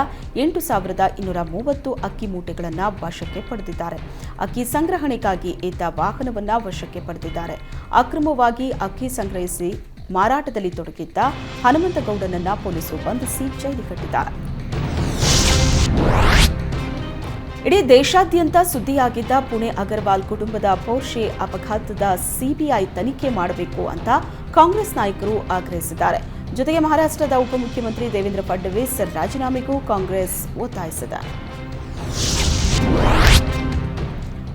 8,230 ಅಕ್ಕಿ ಮೂಟೆಗಳನ್ನು ವಶಕ್ಕೆ ಪಡೆದಿದ್ದಾರೆ. ಅಕ್ಕಿ ಸಂಗ್ರಹಣೆಗಾಗಿ ಇದ್ದ ವಾಹನವನ್ನು ವಶಕ್ಕೆ ಪಡೆದಿದ್ದಾರೆ. ಅಕ್ರಮವಾಗಿ ಅಕ್ಕಿ ಸಂಗ್ರಹಿಸಿ ಮಾರಾಟದಲ್ಲಿ ತೊಡಗಿದ್ದ ಹನುಮಂತಗೌಡನನ್ನ ಪೊಲೀಸರು ಬಂಧಿಸಿ ಜೈಲಿಗೆ ಕಟ್ಟಿದ್ದಾರೆ. ಇಡೀ ದೇಶಾದ್ಯಂತ ಸುದ್ದಿಯಾಗಿದ್ದ ಪುಣೆ ಅಗರ್ವಾಲ್ ಕುಟುಂಬದ ಪೋರ್ಷೆ ಅಪಘಾತದ ಸಿಬಿಐ ತನಿಖೆ ಮಾಡಬೇಕು ಅಂತ ಕಾಂಗ್ರೆಸ್ ನಾಯಕರು ಆಗ್ರಹಿಸಿದ್ದಾರೆ. ಜೊತೆಗೆ ಮಹಾರಾಷ್ಟ್ರದ ಉಪಮುಖ್ಯಮಂತ್ರಿ ದೇವೇಂದ್ರ ಫಡ್ನವೀಸ್ ರಾಜೀನಾಮೆಗೂ ಕಾಂಗ್ರೆಸ್ ಒತ್ತಾಯಿಸಿದೆ.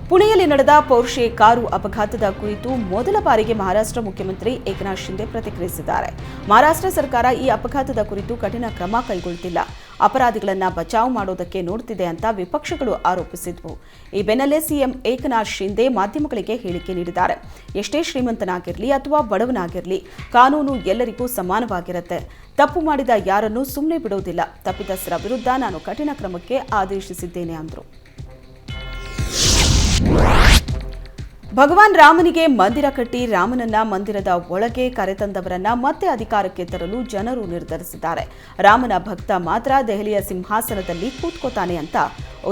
ಪುಣೆಯಲ್ಲಿ ನಡೆದ ಪೋರ್ಷೆ ಕಾರು ಅಪಘಾತದ ಕುರಿತು ಮೊದಲ ಬಾರಿಗೆ ಮಹಾರಾಷ್ಟ್ರ ಮುಖ್ಯಮಂತ್ರಿ ಏಕನಾಥ್ ಶಿಂದೆ ಪ್ರತಿಕ್ರಿಯಿಸಿದ್ದಾರೆ. ಮಹಾರಾಷ್ಟ್ರ ಸರ್ಕಾರ ಈ ಅಪಘಾತದ ಕುರಿತು ಕಠಿಣ ಕ್ರಮ ಕೈಗೊಳ್ಳುತ್ತಿಲ್ಲ, ಅಪರಾಧಿಗಳನ್ನು ಬಚಾವ್ ಮಾಡೋದಕ್ಕೆ ನೋಡುತ್ತಿದೆ ಅಂತ ವಿಪಕ್ಷಗಳು ಆರೋಪಿಸಿದ್ವು. ಈ ಬೆನ್ನಲ್ಲೇ ಸಿಎಂ ಏಕನಾಥ್ ಶಿಂದೆ ಮಾಧ್ಯಮಗಳಿಗೆ ಹೇಳಿಕೆ ನೀಡಿದ್ದಾರೆ. ಎಷ್ಟೇ ಶ್ರೀಮಂತನಾಗಿರಲಿ ಅಥವಾ ಬಡವನಾಗಿರಲಿ ಕಾನೂನು ಎಲ್ಲರಿಗೂ ಸಮಾನವಾಗಿರುತ್ತೆ. ತಪ್ಪು ಮಾಡಿದ ಯಾರನ್ನೂ ಸುಮ್ಮನೆ ಬಿಡೋದಿಲ್ಲ. ತಪ್ಪಿತಸ್ಥರ ವಿರುದ್ಧ ನಾನು ಕಠಿಣ ಕ್ರಮಕ್ಕೆ ಆದೇಶಿಸಿದ್ದೇನೆ ಅಂದರು. ಭಗವಾನ್ ರಾಮನಿಗೆ ಮಂದಿರ ಕಟ್ಟಿ ರಾಮನನ್ನ ಮಂದಿರದ ಒಳಗೆ ಕರೆತಂದವರನ್ನ ಮತ್ತೆ ಅಧಿಕಾರಕ್ಕೆ ತರಲು ಜನರು ನಿರ್ಧರಿಸಿದ್ದಾರೆ. ರಾಮನ ಭಕ್ತ ಮಾತ್ರ ದೆಹಲಿಯ ಸಿಂಹಾಸನದಲ್ಲಿ ಕೂತ್ಕೋತಾನೆ ಅಂತ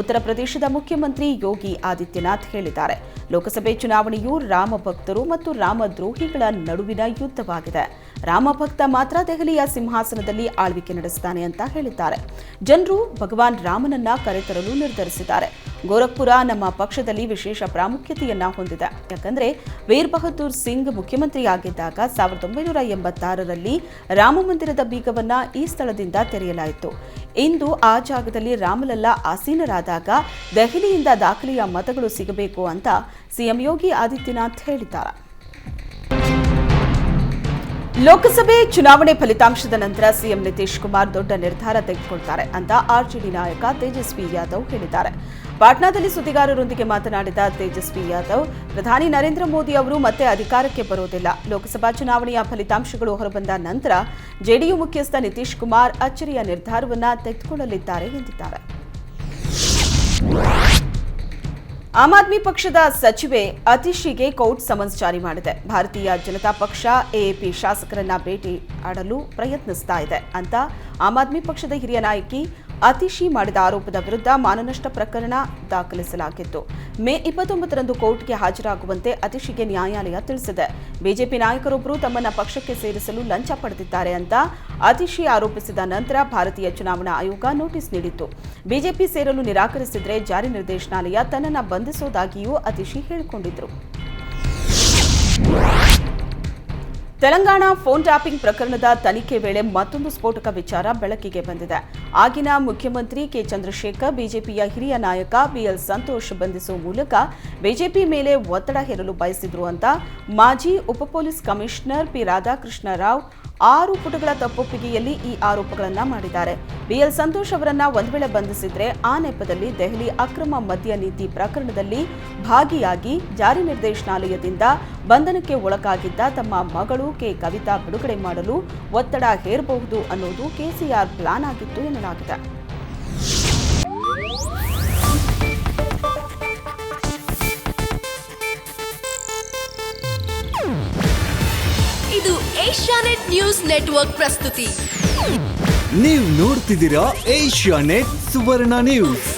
ಉತ್ತರ ಪ್ರದೇಶದ ಮುಖ್ಯಮಂತ್ರಿ ಯೋಗಿ ಆದಿತ್ಯನಾಥ್ ಹೇಳಿದ್ದಾರೆ. ಲೋಕಸಭೆ ಚುನಾವಣೆಯು ರಾಮ ಭಕ್ತರು ಮತ್ತು ರಾಮದ್ರೋಹಿಗಳ ನಡುವಿನ ಯುದ್ಧವಾಗಿದೆ. ರಾಮ ಭಕ್ತ ಮಾತ್ರ ದೆಹಲಿಯ ಸಿಂಹಾಸನದಲ್ಲಿ ಆಳ್ವಿಕೆ ನಡೆಸುತ್ತಾನೆ ಅಂತ ಹೇಳಿದ್ದಾರೆ. ಜನರು ಭಗವಾನ್ ರಾಮನನ್ನ ಕರೆತರಲು ನಿರ್ಧರಿಸಿದ್ದಾರೆ. ಗೋರಖ್ಪುರ ನಮ್ಮ ಪಕ್ಷದಲ್ಲಿ ವಿಶೇಷ ಪ್ರಾಮುಖ್ಯತೆಯನ್ನ ಹೊಂದಿದೆ. ಯಾಕಂದ್ರೆ ವೀರ್ ಬಹದ್ದೂರ್ ಸಿಂಗ್ ಮುಖ್ಯಮಂತ್ರಿಯಾಗಿದ್ದಾಗ 1986ರಲ್ಲಿ ರಾಮ ಮಂದಿರದ ಬೀಗವನ್ನ ಈ ಸ್ಥಳದಿಂದ ತೆರೆಯಲಾಯಿತು. ಇಂದು ಆ ಜಾಗದಲ್ಲಿ ರಾಮಲಲ್ಲಾ ಆಸೀನರಾದಾಗ ದೆಹಲಿಯಿಂದ ದಾಖಲೆಯ ಮತಗಳು ಸಿಗಬೇಕು ಅಂತ ಸಿಎಂ ಯೋಗಿ ಆದಿತ್ಯನಾಥ್ ಹೇಳಿದ್ದಾರೆ. ಲೋಕಸಭೆ ಚುನಾವಣೆ ಫಲಿತಾಂಶದ ನಂತರ ಸಿಎಂ ನಿತೀಶ್ ಕುಮಾರ್ ದೊಡ್ಡ ನಿರ್ಧಾರ ತೆಗೆದುಕೊಳ್ತಾರೆ ಅಂತ ಆರ್ಜೆಡಿ ನಾಯಕ ತೇಜಸ್ವಿ ಯಾದವ್ ಹೇಳಿದ್ದಾರೆ. ಪಾಟ್ನಾದಲ್ಲಿ ಸುದ್ದಿಗಾರರೊಂದಿಗೆ ಮಾತನಾಡಿದ ತೇಜಸ್ವಿ ಯಾದವ್, ಪ್ರಧಾನಿ ನರೇಂದ್ರ ಮೋದಿ ಅವರು ಮತ್ತೆ ಅಧಿಕಾರಕ್ಕೆ ಬರೋದಿಲ್ಲ. ಲೋಕಸಭಾ ಚುನಾವಣೆಯ ಫಲಿತಾಂಶಗಳು ಹೊರಬಂದ ನಂತರ ಜೆಡಿಯು ಮುಖ್ಯಸ್ಥ ನಿತೀಶ್ ಕುಮಾರ್ ಅಚ್ಚರಿಯ ನಿರ್ಧಾರವನ್ನು ತೆಗೆದುಕೊಳ್ಳಲಿದ್ದಾರೆ ಎಂದಿದ್ದಾರೆ. ಆಮ್ ಆದ್ಮಿ ಪಕ್ಷದ ಸಚಿವೆ ಅತಿಶಿಗೆ ಕೋರ್ಟ್ ಸಮನ್ಸ್ ಜಾರಿ ಮಾಡಿದೆ. ಭಾರತೀಯ ಜನತಾ ಪಕ್ಷ ಎಎಪಿ ಶಾಸಕರನ್ನ ಭೇಟಿ ಆಡಲು ಪ್ರಯತ್ನಿಸ್ತಾ ಇದೆ ಅಂತ ಆಮ್ ಆದ್ಮಿ ಪಕ್ಷದ ಹಿರಿಯ ನಾಯಕಿ ಅತಿಶಿ ಮಾಡಿದ ಆರೋಪದ ವಿರುದ್ಧ ಮಾನನಷ್ಟ ಪ್ರಕರಣ ದಾಖಲಿಸಲಾಗಿತ್ತು. ಮೇ 29ರಂದು ಕೋರ್ಟ್ಗೆ ಹಾಜರಾಗುವಂತೆ ಅತಿಶಿಗೆ ನ್ಯಾಯಾಲಯ ತಿಳಿಸಿದೆ. ಬಿಜೆಪಿ ನಾಯಕರೊಬ್ಬರು ತಮ್ಮನ್ನ ಪಕ್ಷಕ್ಕೆ ಸೇರಿಸಲು ಲಂಚ ಪಡೆದಿದ್ದಾರೆ ಅಂತ ಅತಿಶಿ ಆರೋಪಿಸಿದ ನಂತರ ಭಾರತೀಯ ಚುನಾವಣಾ ಆಯೋಗ ನೋಟಿಸ್ ನೀಡಿತ್ತು. ಬಿಜೆಪಿ ಸೇರಲು ನಿರಾಕರಿಸಿದ್ರೆ ಜಾರಿ ನಿರ್ದೇಶನಾಲಯ ತನ್ನನ್ನು ಬಂಧಿಸುವುದಾಗಿಯೂ ಅತಿಶಿ ಹೇಳಿಕೊಂಡಿದ್ರು. ತೆಲಂಗಾಣ ಫೋನ್ ಟ್ಯಾಪಿಂಗ್ ಪ್ರಕರಣದ ತನಿಖೆ ವೇಳೆ ಮತ್ತೊಂದು ಸ್ಫೋಟಕ ವಿಚಾರ ಬೆಳಕಿಗೆ ಬಂದಿದೆ. ಆಗಿನ ಮುಖ್ಯಮಂತ್ರಿ ಕೆ ಚಂದ್ರಶೇಖರ್ ಬಿಜೆಪಿಯ ಹಿರಿಯ ನಾಯಕ ಬಿಎಲ್ ಸಂತೋಷ್ ಬಂಧಿಸುವ ಮೂಲಕ ಬಿಜೆಪಿ ಮೇಲೆ ಒತ್ತಡ ಹೇರಲು ಬಯಸಿದ್ರು ಅಂತ ಮಾಜಿ ಉಪ police commissioner P Radhakrishna Rao 6 ಪುಟಗಳ ತಪ್ಪೊಪ್ಪಿಗೆಯಲ್ಲಿ ಈ ಆರೋಪಗಳನ್ನು ಮಾಡಿದ್ದಾರೆ. ಬಿಎಲ್ ಸಂತೋಷ್ ಅವರನ್ನ ಒಂದು ವೇಳೆ ಬಂಧಿಸಿದ್ರೆ ಆ ನೆಪದಲ್ಲಿ ದೆಹಲಿ ಅಕ್ರಮ ಮದ್ಯ ನೀತಿ ಪ್ರಕರಣದಲ್ಲಿ ಭಾಗಿಯಾಗಿ ಜಾರಿ ನಿರ್ದೇಶನಾಲಯದಿಂದ ಬಂಧನಕ್ಕೆ ಒಳಗಾಗಿದ್ದ ತಮ್ಮ ಮಗಳು ಕೆ ಕವಿತಾ ಬಿಡುಗಡೆ ಮಾಡಲು ಒತ್ತಡ ಹೇರಬಹುದು ಅನ್ನೋದು ಕೆಸಿಆರ್ ಪ್ಲಾನ್ ಆಗಿತ್ತು ಎನ್ನಲಾಗಿದೆ. ಇದು ಏಷ್ಯಾನೆಟ್ ನ್ಯೂಸ್ ನೆಟ್ವರ್ಕ್ ಪ್ರಸ್ತುತಿ. ನೀವು ನೋಡ್ತಿದ್ದೀರಾ ಏಷ್ಯಾನೆಟ್ ಸುವರ್ಣ ನ್ಯೂಸ್.